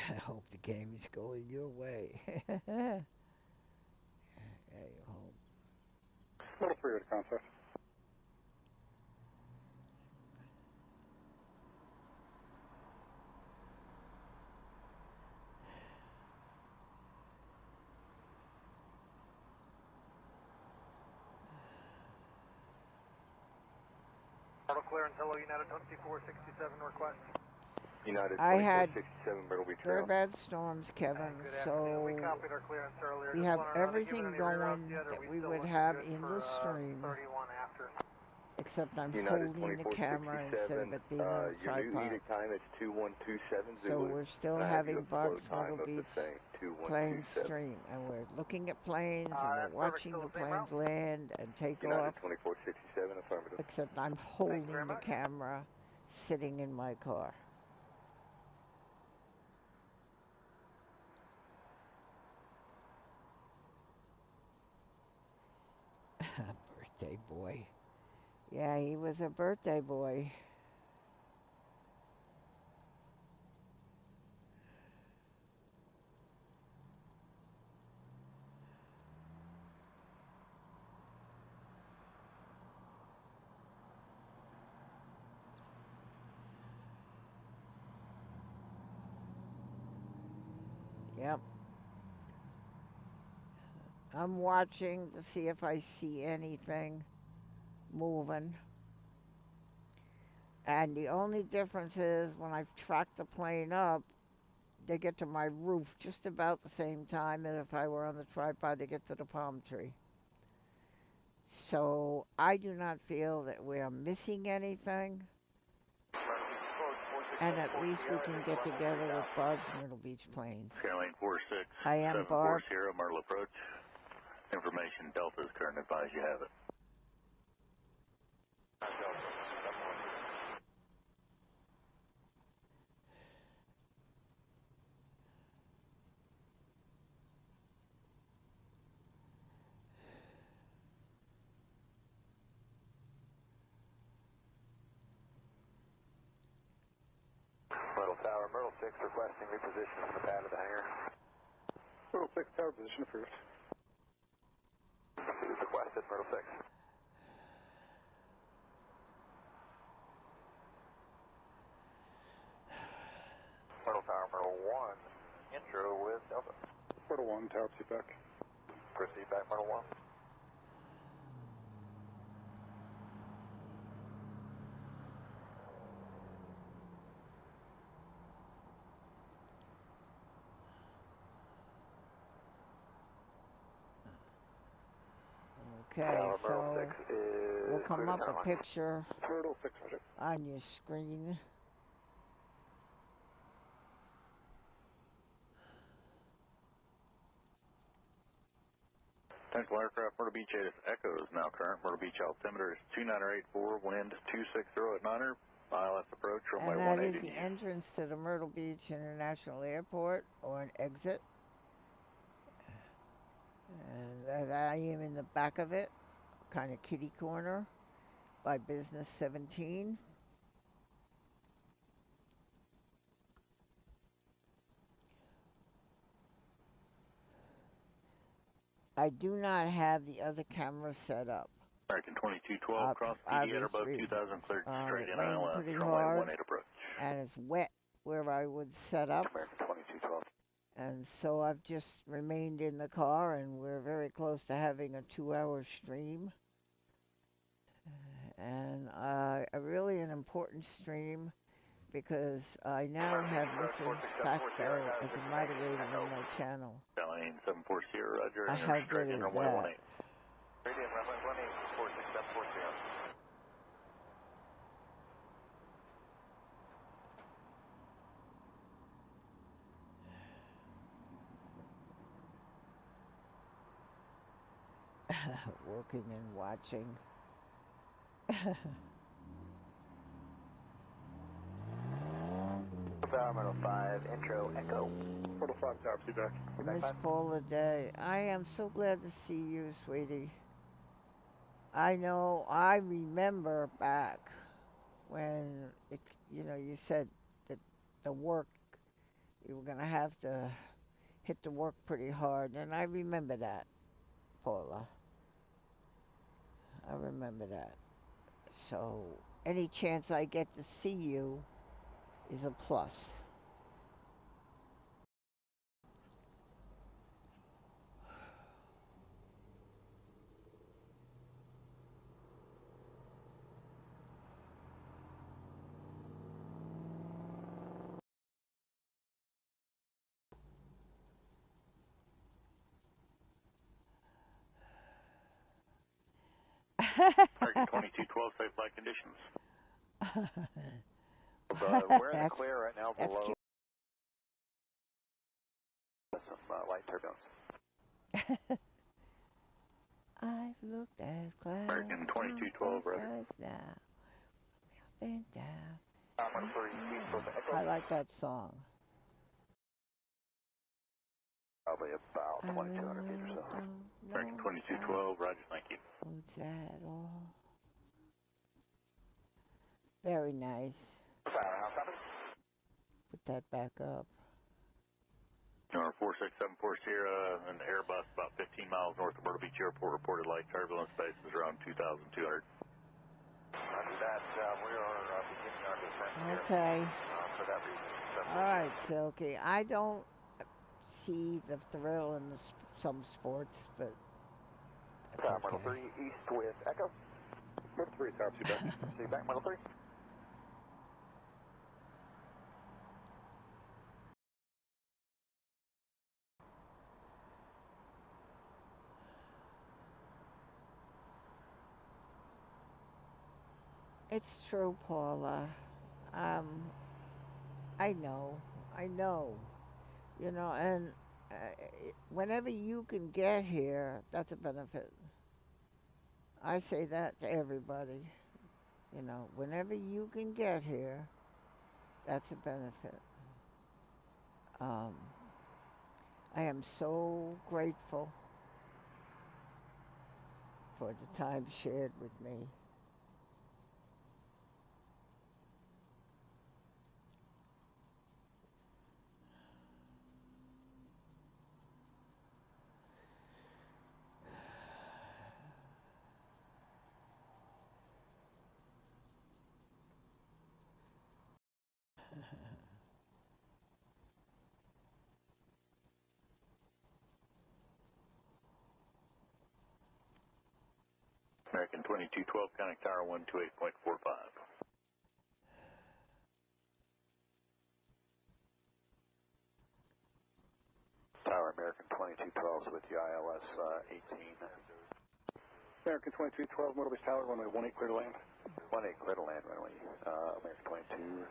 I hope the game is going your way. Yeah, you hope. Myrtle 3 at a contact. Auto clearance, hello, United 2467 request. United I had 2467, Myrtle Beach very Trail. bad storms, Kevin, so We copied our clearance earlier. we Just have wondering, are they giving everything any reroutes going yet, or that we still would looking have good in for, the stream, 31 after? except I'm United holding the camera instead of it being on a your new tripod. edict time is 2127 So Zulu. we're still And I have you having a flow Bob's time Myrtle of the Beach same, plane 2127. stream, and we're looking at planes, and we're That's perfect. watching Still the the same planes land and take United off, 2467, affirmative. except I'm holding very the much. camera sitting in my car. Birthday boy. Yeah, he was a birthday boy. Yep. I'm watching to see if I see anything moving. And the only difference is when I've tracked the plane up, they get to my roof just about the same time as if I were on the tripod, they get to the palm tree. So I do not feel that we are missing anything. And at least we can get together with Barb's Myrtle Beach planes. Skyline 46, I am 740 Barb. Sierra, Myrtle approach. Information Delta is current, advise you have it. Tower, Myrtle 6 requesting reposition from the pad of the hangar. Myrtle 6 tower position approved. Requested, Myrtle 6. Myrtle Tower, Myrtle 1, intro with Delta. Myrtle 1, tower proceed back. Proceed back, Myrtle 1. Okay, so will come up a picture Myrtle 6, roger. on your screen. Technical aircraft, Myrtle Beach 8 Echo is now current. Myrtle Beach altimeter is 2984, wind 260 at 9er. ILS approach, runway And that 180. is the entrance to the Myrtle Beach International Airport, or an exit. And I am in the back of it, kind of kitty corner, by Business 17. I do not have the other camera set up. American 2212, cross PD at above 2000, cleared straight in rained ILS, pretty runway hard, 18 approach. and it's wet where I would set up. American 2212. And so I've just remained in the car, and we're very close to having a 2-hour stream. And a really an important stream, because I now have Mrs. Facto as a moderator on my channel. Lane 740, roger. How good is runway that? 18. Radio, runway 18, 46740. Working and watching. Myrtle 5, intro, echo. Myrtle 5, tower proceed back. Miss Paula Day, I am so glad to see you, sweetie. I know, I remember back when you said that the work, you were gonna have to hit the work pretty hard, and I remember that, Paula. I remember that. So any chance I get to see you is a plus. American 2212, safe flight conditions. We're in the clear right now below some light turbulence. I've looked at clouds. American 2212, roger. Now, been down. Echo. I like that song. Probably about 2200 feet or so. American 2212, roger, thank you. What's that all? Very nice. Put that back up. Number 46740 Sierra, an Airbus about 15 miles north of Myrtle Beach Airport, reported light turbulence, base is around 2,200. After that, we are beginning our descent here. Okay. For that reason. All right, Silky. I don't see the thrill in some sports, but that's okay. Myrtle 3 east with Echo. Myrtle 3, tower proceed back. See you back, Myrtle 3. It's true, Paula. I know. And whenever you can get here, that's a benefit. I say that to everybody. Whenever you can get here, that's a benefit. I am so grateful for the time shared with me. American 2212, connect tower 128.45. Tower American 2212 with you, ILS 18. American 2212, Myrtle Beach Tower, runway 18 clear to land. 18 clear to land, runway. American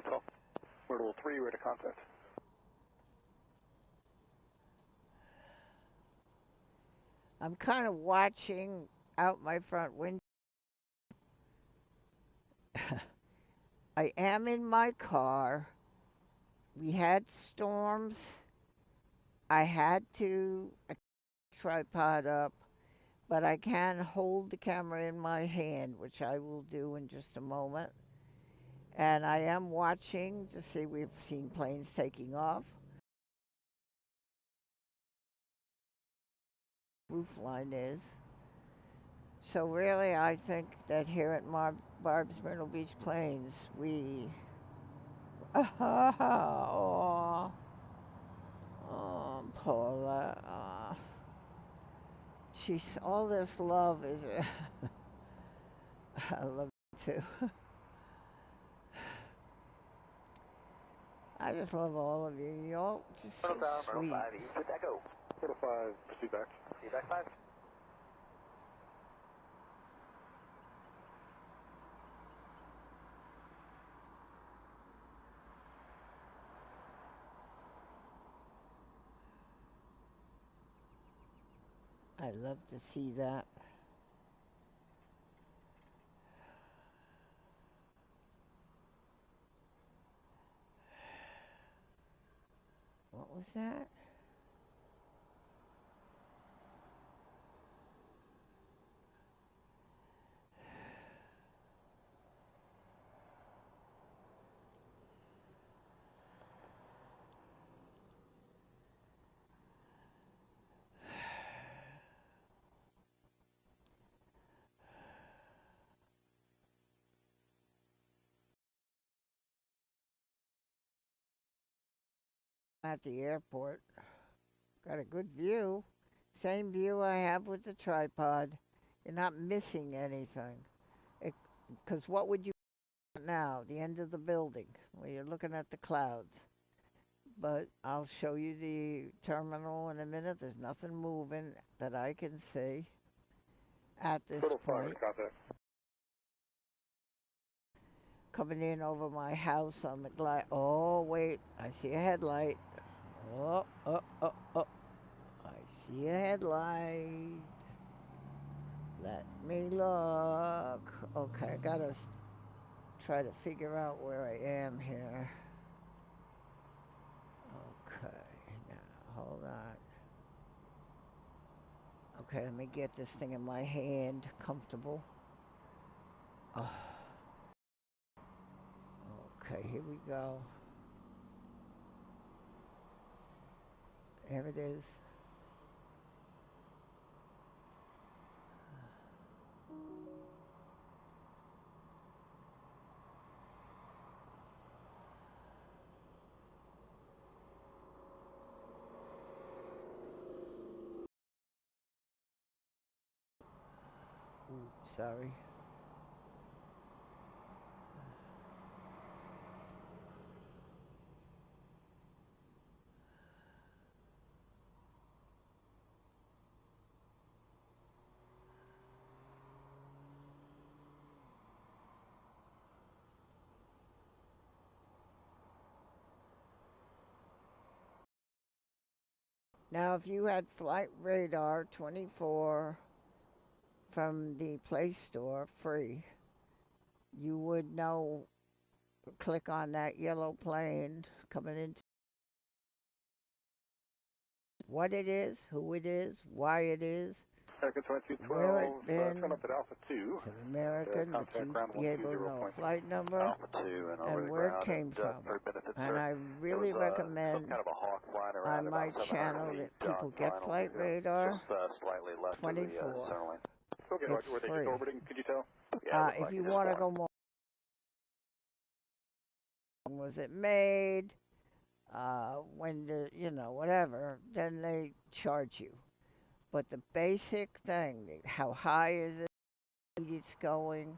2212. Myrtle 3, ready to contact. I'm kind of watching out my front window. I am in my car. We had storms. I had to tripod up, but I can hold the camera in my hand, which I will do in just a moment. And I am watching to see, we've seen planes taking off. Roof line is. So really, I think that here at Barb's Myrtle Beach Plains, we, oh, Paula, she's, all this love is, I love you too. I just love all of you. You're all just so sweet. 5 East with Echo. Myrtle 5, proceed back. See back 5. I love to see that. What was that? At the airport. Got a good view. Same view I have with the tripod. You're not missing anything. Because what would you now? The end of the building where you're looking at the clouds. But I'll show you the terminal in a minute. There's nothing moving that I can see at this point. Coming in over my house on the glide. Oh, wait. I see a headlight. Oh. I see a headlight. Let me look. Okay, I gotta try to figure out where I am here. Okay, now, hold on. Okay, let me get this thing in my hand, comfortable. Oh. Okay, here we go. There it is. Ooh, sorry. Now, if you had Flight Radar 24 from the Play Store free, you would know, click on that yellow plane coming into what it is, who it is, why it is, American where 2212, it's been. turn up at Alpha 2. It's an American, but you'd be able to know flight number Alpha 2 and where it came from. And I really recommend some kind of a hawk flying around on my about 700 channel feet, that people get final, Flight Radar just slightly left 24. of the center line. Okay, It's were they free. just orbiting, could you tell? Yeah, If you want to go more, when was it made? When the, whatever, then they charge you. But the basic thing, how high is it? it's going,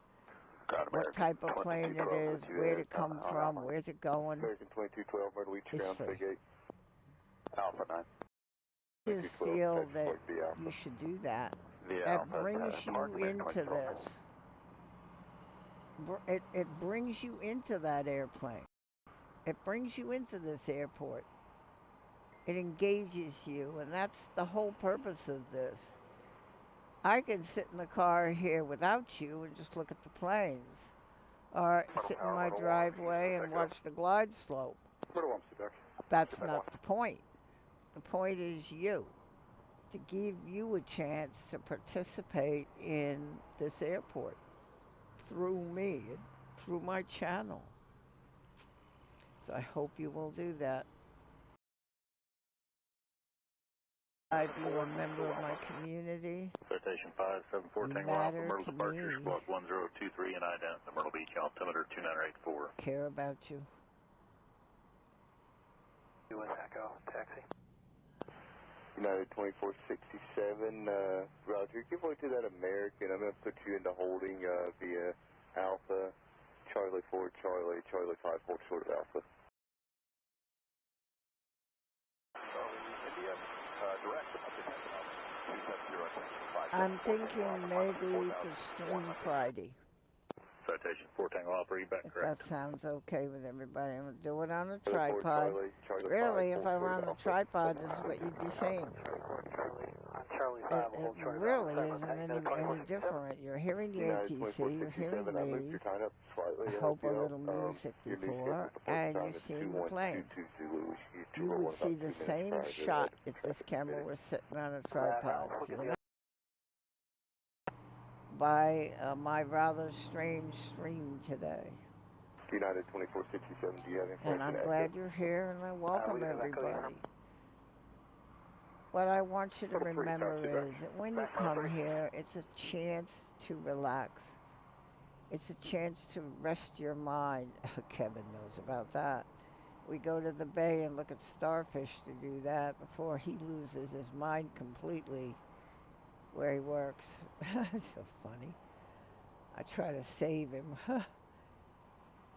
what type of plane it is, where it come from, where's it going. American 2212, Myrtle Beach, It's ground, free. Fig 8. Alpha 9. I just feel that you should do that. That brings you into this. It brings you into that airplane. It brings you into this airport. It engages you, and that's the whole purpose of this. I can sit in the car here without you and just look at the planes, or sit in my driveway and watch the glide slope. That's not the point. The point is you, to give you a chance to participate in this airport through me, through my channel. So I hope you will do that. I be a member of my community. Citation 5714 You matter Myrtle to departure, me. squawk 1023 and ident to Myrtle Beach, altimeter 2984. Care about you. US Echo, taxi. United 2467, Roger, give way to that American. I'm going to put you into holding via Alpha, Charlie 4, Charlie 5, hold short of Alpha. I'm thinking maybe to stream Friday. Citation 4 Tango Alpha, you back If correct. that sounds okay with everybody. I'm going to do it on a tripod. Really, if I were on the tripod, this is what you'd be seeing. It really isn't any different. You're hearing the ATC, you're hearing me. I hope a little music before, and you're seeing the plane. You would see the same shot if this camera was sitting on a tripod. You know? By my rather strange stream today. United 2467, do you have any And I'm glad you're here, and I welcome everybody. What I want you to remember is that when you come here, it's a chance to relax. It's a chance to rest your mind. Kevin knows about that. We go to the bay and look at starfish to do that before he loses his mind completely where he works. It's so funny. I try to save him.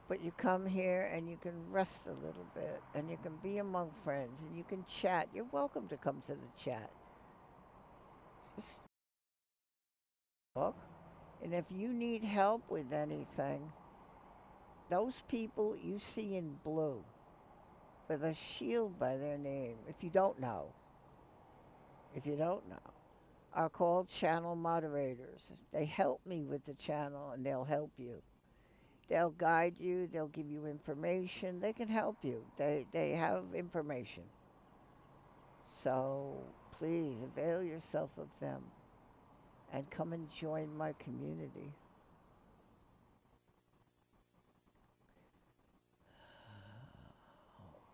But you come here and you can rest a little bit, and you can be among friends, and you can chat. You're welcome to come to the chat. Just talk. And if you need help with anything, those people you see in blue with a shield by their name, if you don't know, are called channel moderators. They help me with the channel, and they'll help you. They'll guide you, they'll give you information, they can help you. They have information. So please avail yourself of them and come and join my community.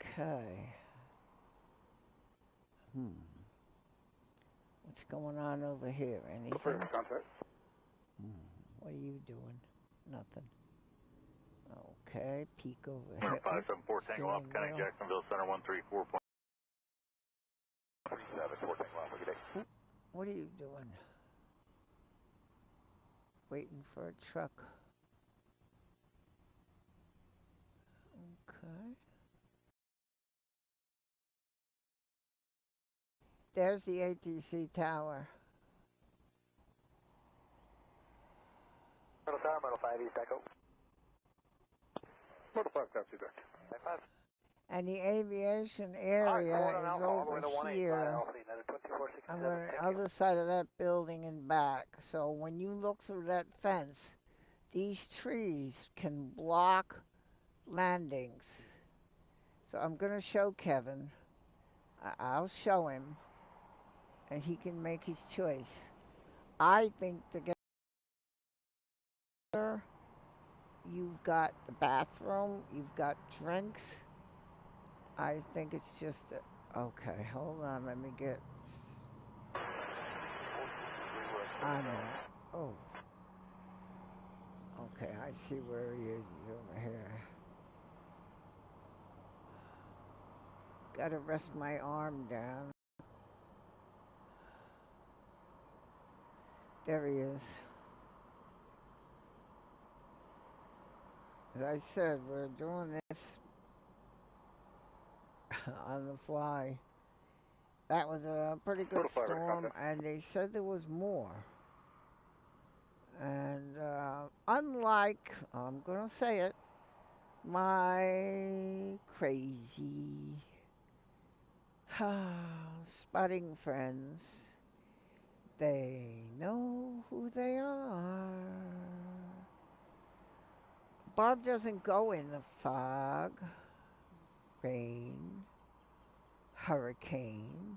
Okay. What's going on over here? Anything? What are you doing? Nothing. Okay, peek over here. 574 Tango Alpha, County Jacksonville Center 134. What are you doing? Waiting for a truck. Okay. There's the ATC tower. Myrtle Tower, Myrtle 5 East Echo. Myrtle 5, copy that. And the aviation area is over here on the other side of that building and back. So when you look through that fence, these trees can block landings. So I'm going to show Kevin. I'll show him, and he can make his choice. I think to get there, you've got the bathroom, you've got drinks. I think it's just okay, hold on, let me get on that. Oh. Okay, I see where he is. He's over here. Gotta rest my arm down. There he is. As I said, we're doing this on the fly. That was a pretty good storm, and they said there was more. And unlike, I'm going to say it, my crazy spotting friends, they know who they are. Barb doesn't go in the fog, rain, hurricane,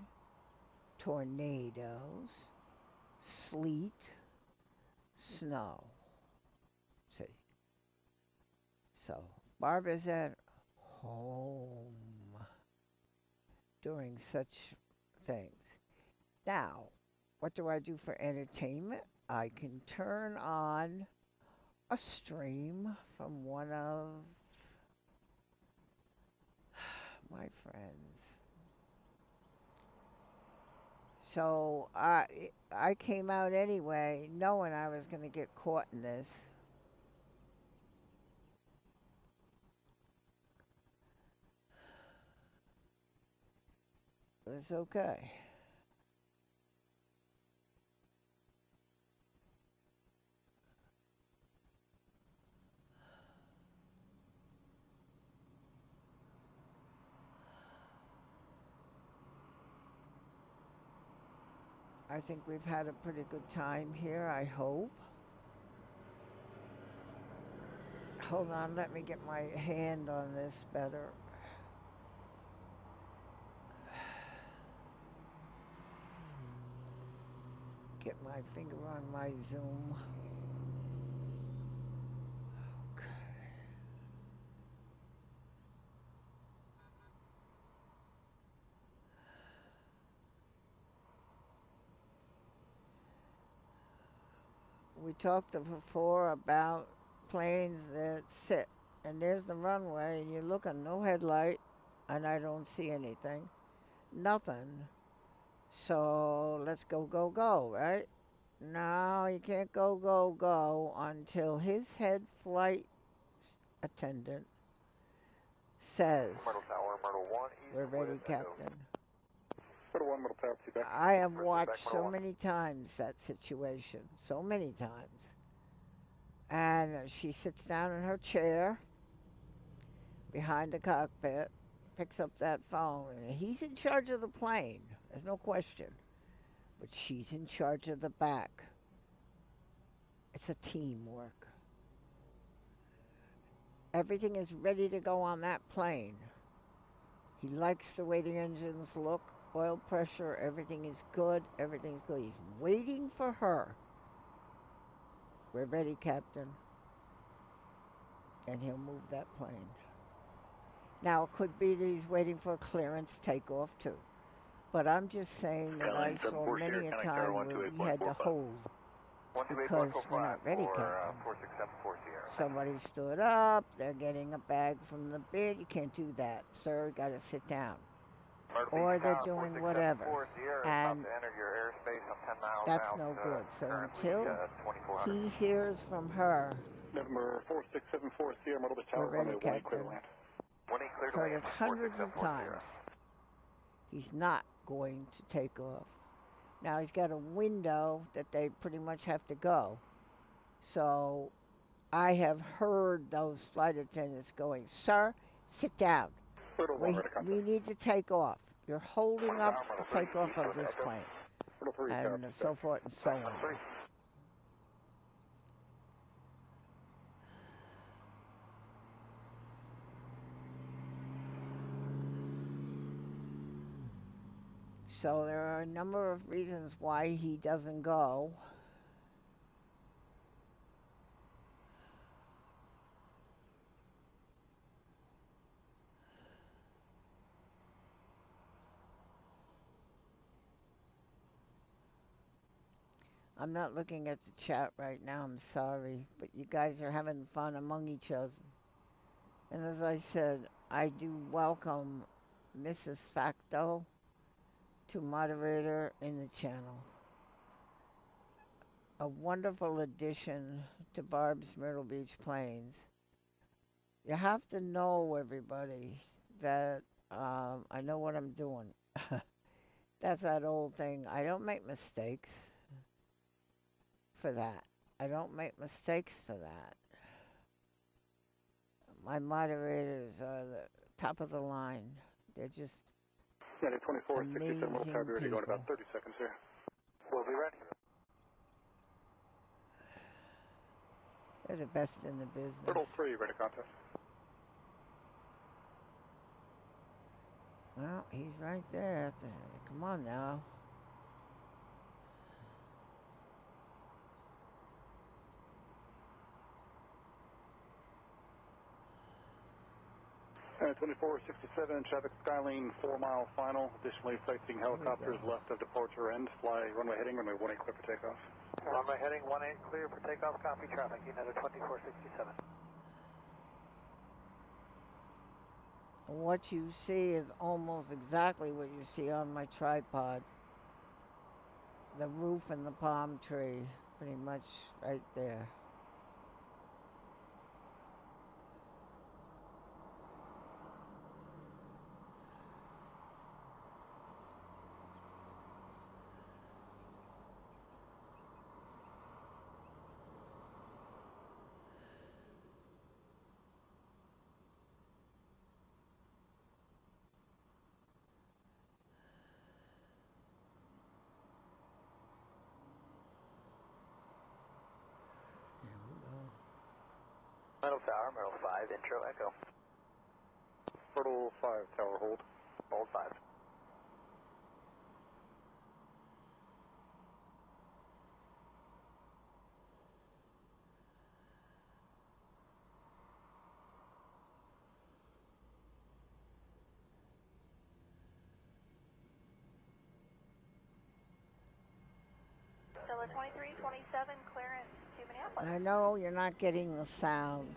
tornadoes, sleet, snow. See? So, Barb is at home doing such things. Now, what do I do for entertainment? I can turn on a stream from one of my friends. So I came out anyway, knowing I was going to get caught in this. But it's okay. I think we've had a pretty good time here, I hope. Hold on, let me get my hand on this better. Get my finger on my Zoom. Okay. We talked before about planes that sit, and there's the runway, and you look on no headlight, and I don't see anything. Nothing. So let's go, go, go, right? No, you can't go, go, go until his head flight attendant says, Myrtle Tower, Myrtle 1, we're ready, Captain. Myrtle 1, Myrtle Tower, back. I have watched so many times that situation, so many times. And she sits down in her chair behind the cockpit, picks up that phone, and he's in charge of the plane. There's no question. But she's in charge of the back. It's a teamwork. Everything is ready to go on that plane. He likes the way the engines look, oil pressure, everything is good, everything's good. He's waiting for her. We're ready, Captain. And he'll move that plane. Now, it could be that he's waiting for a clearance takeoff, too. But I'm just saying that I saw many a time where we had to hold because we're not ready, Captain. Somebody stood up, they're getting a bag from the bid. You can't do that, sir. You got to sit down. Or they're doing whatever. And that's no good. So until he hears from her, Number 4674 Sierra, Myrtle Beach we're Tower, ready, Captain. Heard it hundreds of times. He's not going to take off. Now he's got a window that they pretty much have to go. So I have heard those flight attendants going, sir, sit down. We need to take off. You're holding up the takeoff of this plane. And so forth and so on. So there are a number of reasons why he doesn't go. I'm not looking at the chat right now, I'm sorry, but you guys are having fun among each other. And as I said, I do welcome Mrs. Facto to moderator in the channel. A wonderful addition to Barb's Myrtle Beach Plains. You have to know, everybody, that I know what I'm doing. That's that old thing. I don't make mistakes for that. I don't make mistakes for that. My moderators are the top of the line. They're just United 2467, we'll amazing have you ready people. going about 30 seconds here. We'll be ready. They're the best in the business. Myrtle 3, ready to contest. Well, he's right there. Come on now. United 2467, traffic Skylane 4-mile final. Additionally, sightseeing helicopters left of departure end. Fly runway heading, runway 18 clear for takeoff. Runway heading 18 clear for takeoff. Copy traffic. United 2467. What you see is almost exactly what you see on my tripod. The roof and the palm tree, pretty much right there. Myrtle Tower, Myrtle 5, intro echo. Myrtle 5, tower hold. Hold 5. Delta 2327, clearance to Minneapolis. I know you're not getting the sound.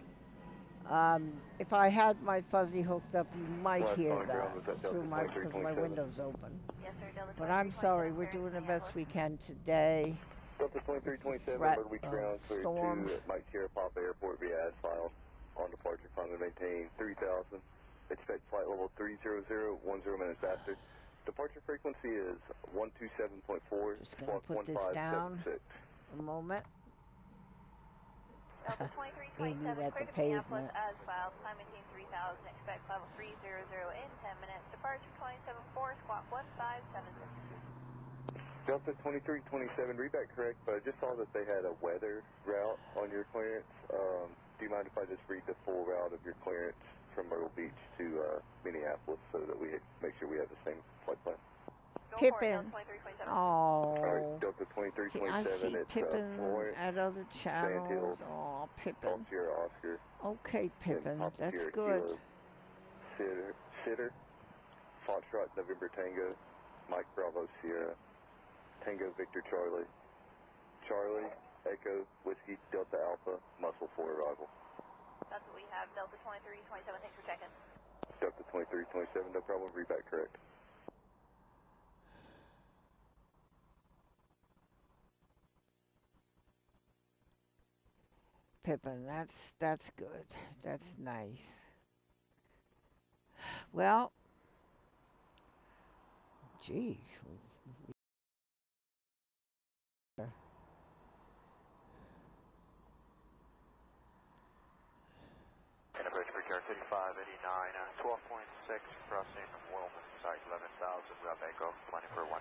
If I had my fuzzy hooked up, you might hear that through because my window's open. Yes, sir, Delta 2327. But I'm sorry, we're doing the best we can today. Delta 2327, threat Myrtle Beach ground, clear storm. to Mike Sierra Papa Airport via as filed. On departure, climb and maintain 3000. Expect flight level 300, 10 minutes after. Departure frequency is 127.4, Just gonna squawk put this down 1576. a moment. Delta 2327, Amy at clear the to Minneapolis pavement. as filed. Climb maintain 3000. Expect level 300 in 10 minutes. Departure 274, squawk 1576. Delta 2327, read that correct, but I just saw that they had a weather route on your clearance. Do you mind if I just read the full route of your clearance from Myrtle Beach to Minneapolis so that we make sure we have the same flight plan? Pippin. Oh. All right, Delta See, I 2327, see it's Pippin Florence, at other channels. Sandhills, Oh, Pippin. Pop Sierra Oscar, Okay, Pippin. Papa That's Sierra good. Kilo, Sitter, Foxtrot November Tango, Mike Bravo Sierra, Tango Victor Charlie, Charlie, Echo, Whiskey, Delta Alpha, Muscle for arrival. That's what we have. Delta 2327, thanks for checking. Delta 2327, no problem, read back correct. Pippin, that's good. That's nice. Well, gee. Approach for car 3589, 12.6, crossing Wilmington, site 11,000, route Echo, planning for 18.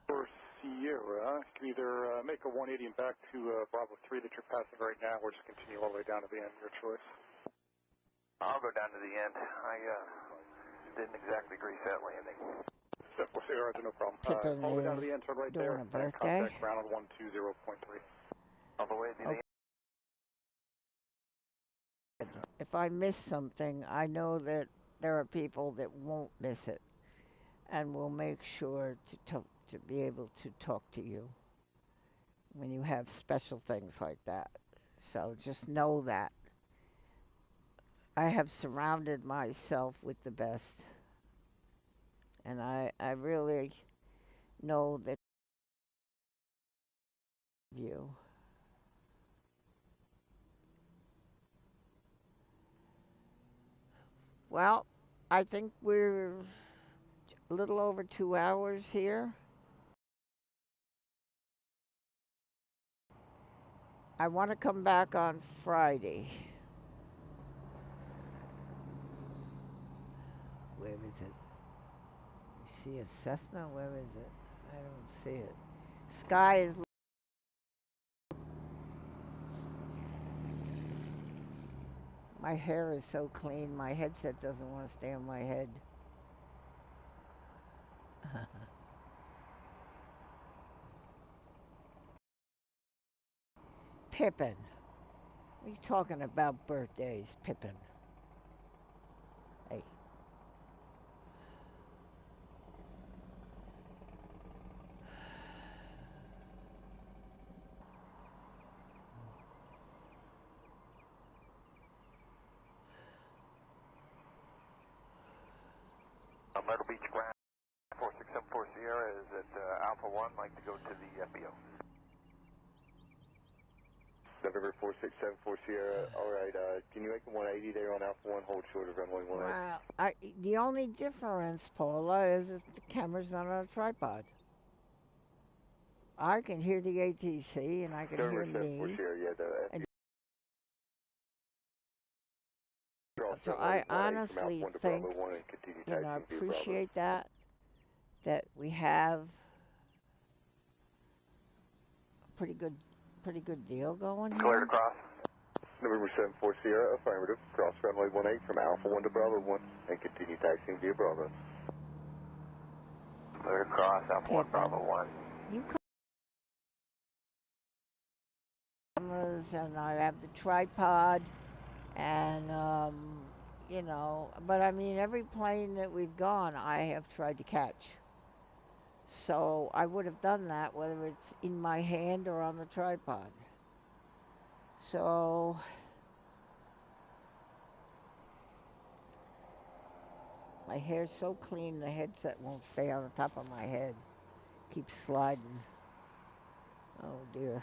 For Sierra, you can either make a 180 and back to Bravo 3 that you're passing right now, or just continue all the way down to the end, your choice. I'll go down to the end. I didn't exactly grease that landing. For Sierra, no problem. Pippin All the way down to the end, turn right doing there, a and birthday. contact ground on 120.3. All the way to the end. If I miss something, I know that there are people that won't miss it, and will make sure to be able to talk to you when you have special things like that. So just know that. I have surrounded myself with the best, and I really know that you. Well, I think we're a little over 2 hours here. I want to come back on Friday. Where is it? You see a Cessna? Where is it? I don't see it. Sky is... My hair is so clean, my headset doesn't want to stay on my head. Pippin. What are you talking about birthdays, Pippin? Hey. Myrtle Beach Ground 4674 Sierra is at Alpha 1, like to go to the FBO. November 4674 Sierra, alright, can you make a 180 there on Alpha 1, hold short of runway 18? Well, the only difference, Paula, is that the camera's not on a tripod. I can hear the ATC and I can hear me. Sierra, yeah, the so I honestly think, I appreciate that we have a pretty good deal going here. Cleared across. November 74 Sierra, affirmative. Cross runway 18 from Alpha 1 to Bravo 1 and continue taxiing via Bravo. Cleared across, Alpha 1, Bravo 1. You cameras and I have the tripod and, you know, but I mean, every plane that we've gone, I have tried to catch. So I would have done that whether it's in my hand or on the tripod. So my hair's so clean the headset won't stay on the top of my head. Keeps sliding. Oh dear.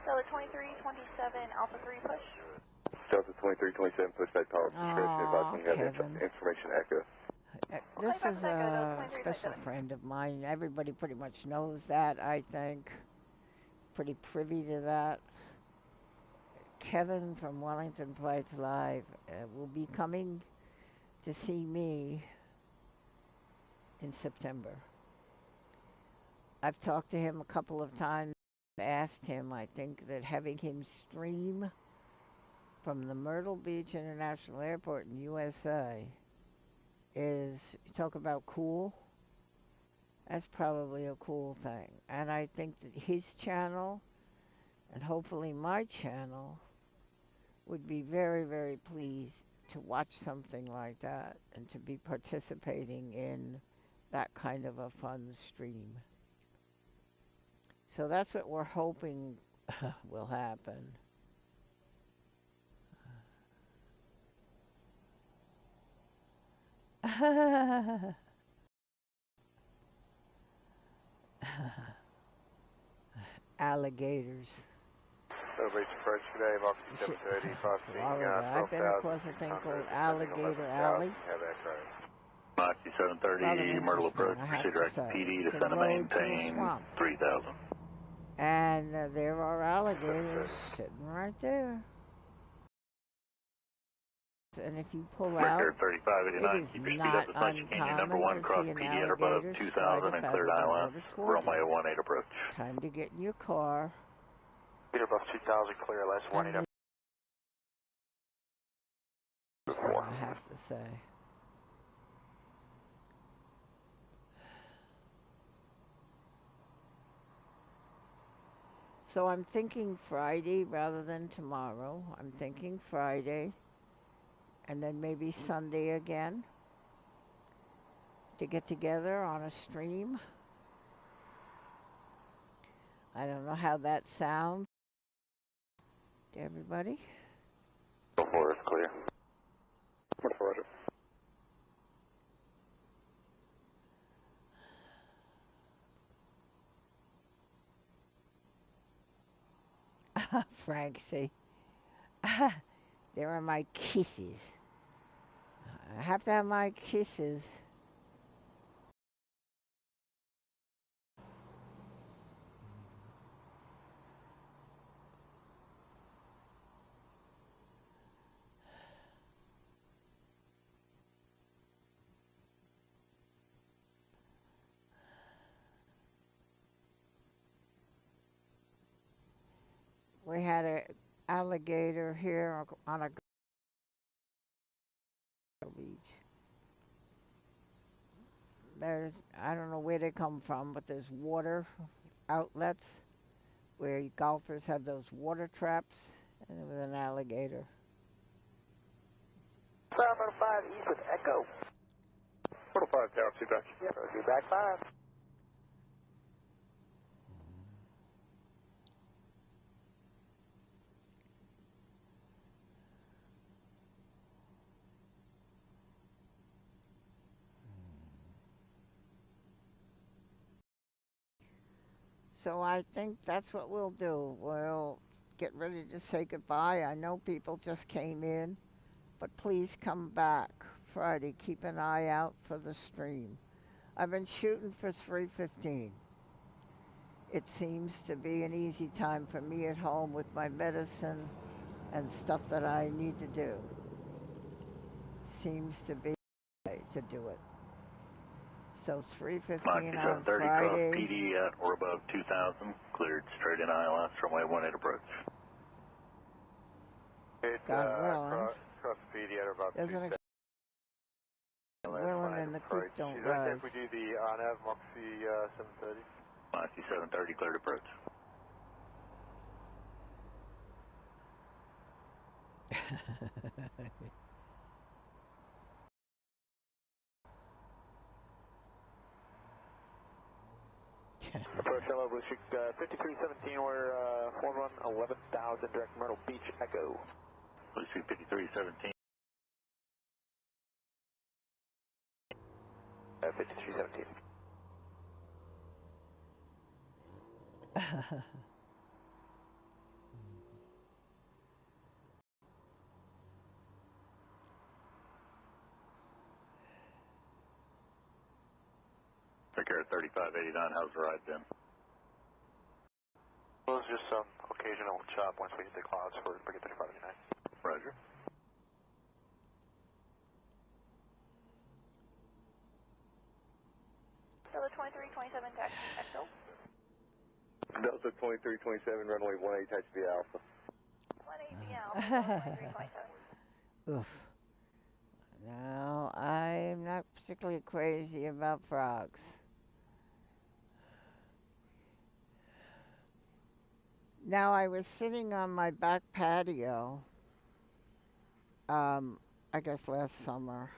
Delta 2327, Alpha 3 push. Delta 2327, push that policy description, advising you have information echo. This is a special friend of mine. Everybody pretty much knows that, I think. Pretty privy to that. Kevin from Wellington Flights Live will be coming to see me in September. I've talked to him a couple of times, asked him, I think that having him stream from the Myrtle Beach International Airport in USA is, talk about cool, that's probably a cool thing. And I think that his channel, and hopefully my channel, would be very, very pleased to watch something like that and to be participating in that kind of a fun stream. So that's what we're hoping will happen. Celebrate Alligators. your first today, Box 730, Florida. I've been across a thing called Alligator Alley. Moxie 730, Myrtle approach, proceed direct PD, descend and maintain 3000. And there are alligators sitting right there. And if you pull out, it is not uncommon to see an alligator stride up out of the water toward you. Runway 18 approach. Time to get in your car. Peter above 2000, clear, last 18 up. I have to say. So I'm thinking Friday rather than tomorrow. I'm thinking Friday. And then maybe Sunday again to get together on a stream. I don't know how that sounds to everybody. 4 is clear. Myrtle 4, roger. Frank, see, there are my kisses. I have to have my kisses. We had an alligator here on a beach. I don't know where they come from, but there's water outlets where golfers have those water traps, and there was an alligator. Myrtle 5 east with Echo. Myrtle 5, tower, back. Yep, Roger, back 5. So I think that's what we'll do. We'll get ready to say goodbye. I know people just came in, but please come back Friday. Keep an eye out for the stream. I've been shooting for 3:15. It seems to be an easy time for me at home with my medicine and stuff that I need to do. Seems to be a way to do it. So 3:15 on 30 Friday. cross PD at or above 2,000. Cleared straight in ILS from runway 18 approach. God willing. Cross PD at or above 2,000. Willing and the creek don't Is that okay rise. if we do the nav Moxie 730? Moxie 730 cleared approach. Approach hello, Blue Streak 5317, we're 11,000, direct Myrtle Beach, Echo. Blue Streak 5317. 5317. Take care of 3589. How's the ride been? Well, it's just some occasional chop once we hit the clouds for Brigade 3589. Roger. Delta 2327, taxi Echo. Delta 2327, runway 18, taxi via Alpha. 180 Alpha, 2327. Oof. No, I'm not particularly crazy about frogs. Now, I was sitting on my back patio, I guess last summer.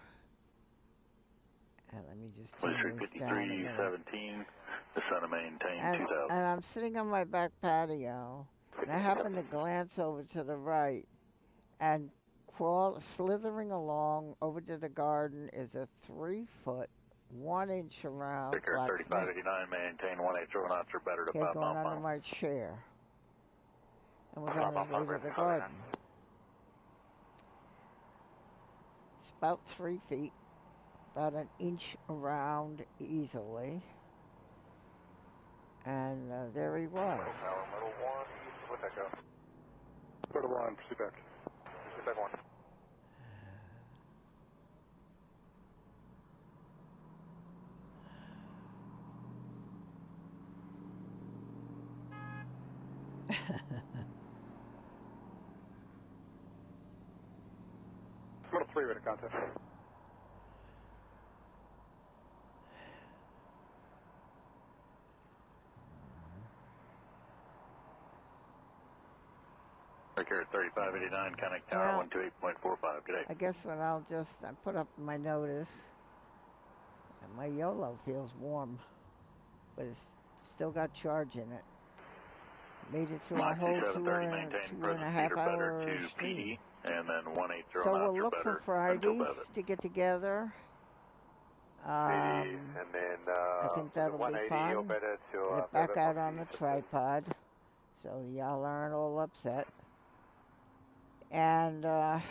Let me just turn this down a minute. 5317, the sun maintain 2,000. And I'm sitting on my back patio, and I happen to glance over to the right, and slithering along over to the garden is a 3-foot, 1-inch around Take care black 3589, maintain 180 knots or better to 5 snake going miles. under my chair, and was on his way to the garden. It's about 3 feet, about 1 inch around easily, and there he was. Myrtle 1, east with Echo. Myrtle 1, proceed back. Proceed back 1. Myrtle 3, radar contact. Take care 3589, connect tower 128.45. Good day. I guess what I put up my notice, and my YOLO feels warm, but it's still got charge in it. Made it through a whole 2.5-hour stream. And then 180 So we'll look for Friday to get together. And then I think that'll be fun. Get it back out on the tripod, so y'all aren't all upset. And I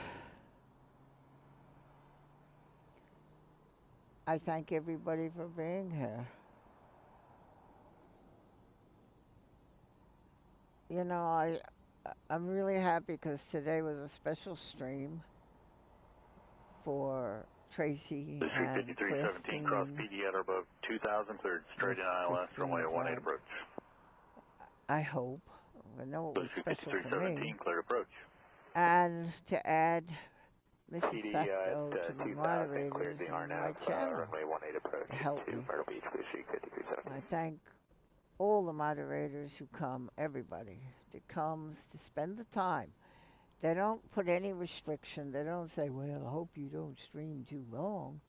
thank everybody for being here. You know, I'm really happy because today was a special stream for Tracy and 5317 cross PD at or above 2000, cleared straight in ILS, runway 18 approach. I hope. I know it was special for me. Cleared approach. And to add Mrs. Facto to the moderators in my channel to help me. I thank all the moderators who come, everybody that comes to spend the time. They don't put any restriction. They don't say, well, I hope you don't stream too long.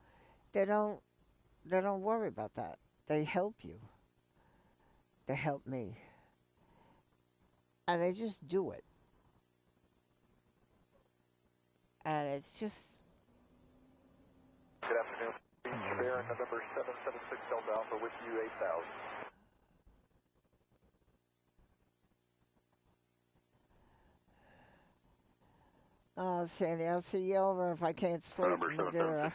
They don't worry about that. They help you. They help me. And they just do it. And it's just... Good afternoon. Spirit, November 776 Delta Alpha with you, 8000. Oh, Sandy, I'll see you over if I can't sleep. Madeira.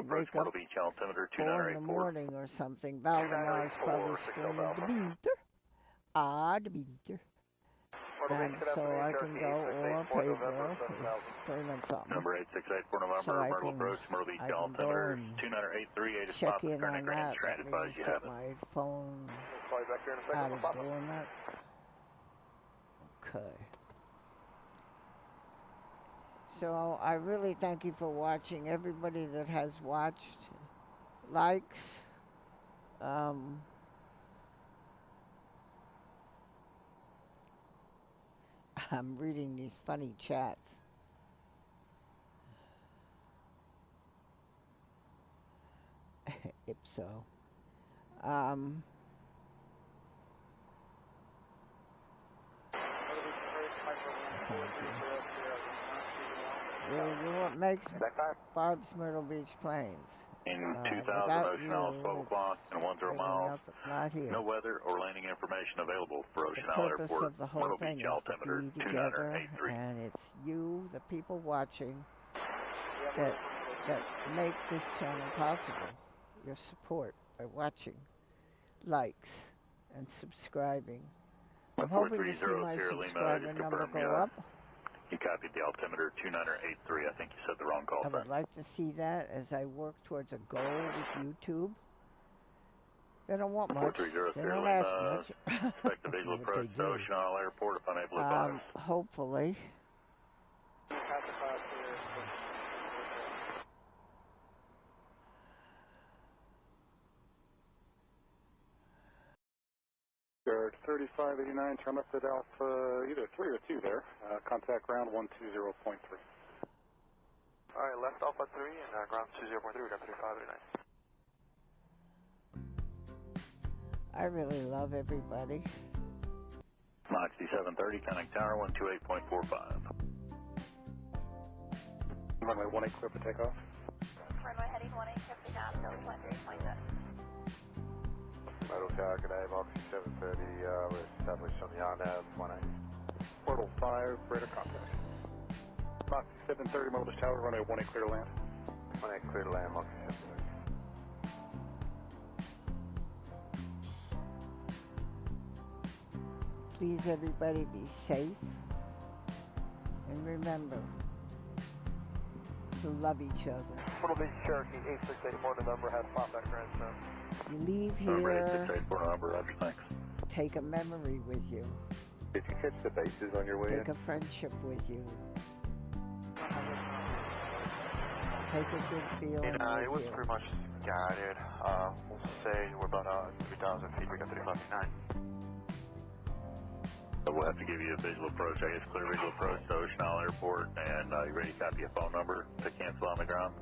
Wake up 4 in the morning or something. Valdemar's probably screaming, "De Binter! Ah, De Binter!" And so I can go, or Pedro is screaming something. Number 868 for November, So I Myrtle can, approach, Myrtle Beach, I can go altimeter and 2983, check in on that. Let me just get my phone out of dormant. Okay. So I really thank you for watching. Everybody that has watched, likes. I'm reading these funny chats. Ipso. Thank you. You're what makes Barb's Myrtle Beach Plains. In 2000, without Ocean Isle, 12 o'clock, and 10 really miles. Not here. No weather or landing information available for Ocean The Isle purpose Airport. of the whole Myrtle thing Beach, is altimeter to be together, 2983. and it's you, the people watching, that make this channel possible. Your support by watching, likes, and subscribing. I'm hoping to see my subscriber number go up. You copied the altimeter 2983. I think you said the wrong call. I would like to see that as I work towards a goal with YouTube. They don't want much. They don't ask much. Expect the visual approach to Ocean Isle Airport if unable to advise. Hopefully. Guard 3589, turn left at Alpha, either 3 or 2 there. Contact ground 120.3. All right, left Alpha 3 and ground 20.3, we got 3589. I really love everybody. Moxie 730, connect tower 128.45. Runway 18 clear for takeoff. Runway heading 18, shifting down, Delta 23.6. Myrtle Tower, good day, Moxie 730, we're established on the RNAV 18. Portal 5, radar contact. Moxie 730, Myrtle Tower, runway 18 clear to land. 18 clear to land, Moxie 730. Please, everybody, be safe. And remember to love each other. Myrtle Beach, Cherokee, 8684 November, has pop back grandson. You leave Number here, 8684 November, Roger, thanks. take a memory with you. Did you catch the bases on your way in? Take a friendship with you. Take a good feeling with It was you. pretty much guided. We'll say we're about 3,000 feet, we got 3589. So we'll have to give you a visual approach, I guess, clear visual approach to Ocean Isle Airport, and you ready to copy a phone number to cancel on the ground?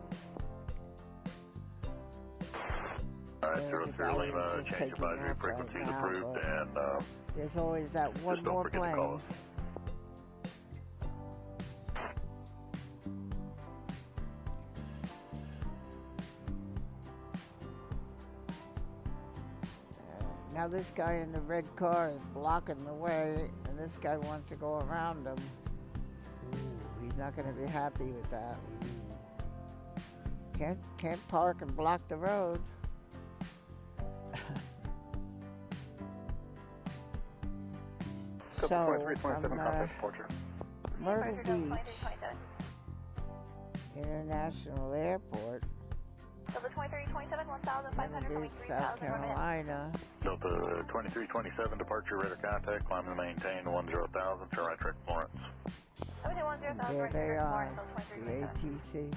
Alright, There's a 00 guy Lima, who's just change taking advisory off frequencies right now, approved, but and there's always that one just don't more forget to call plane. us. Now this guy in the red car is blocking the way, and this guy wants to go around him. Ooh, he's not going to be happy with that. Can't park and block the road. So, from Myrtle Beach International Airport, Delta 2327, 1,500 Myrtle coming Beach, 3,000. South Carolina. Delta 2327, departure, radar contact, climb and maintain 10,000, turn right track Florence. Okay, 10,000, There right they here, are, Florence, the ATC.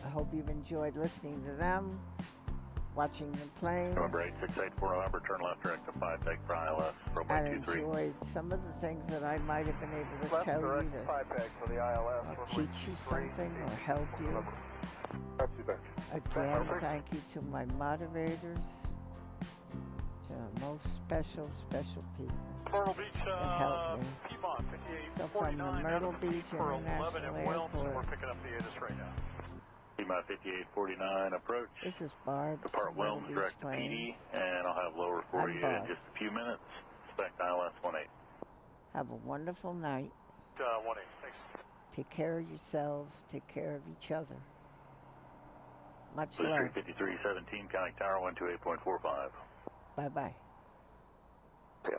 I hope you've enjoyed listening to them, watching the planes, November 8684 November, turn left direct to 5, take for ILS, runway and 23. enjoyed some of the things that I might have been able to Left tell you direct to 5 back for the ILS. teach you something or help you. Again, thank you to my moderators, to the most special people Myrtle Beach, that helped me. Piedmont, So from the Myrtle Beach International Airport, picking up the ATC right now. Piedmont 5849, approach. this is Barb, Depart Myrtle Wilms, Beach direct to planes. PD, and I'll have lower for I'm you Barb. in just a few minutes. Expect ILS 18. Have a wonderful night. 18, thanks. Take care of yourselves. Take care of each other. Much Blue love. 5317, County Tower 128.45. Bye-bye. Yeah.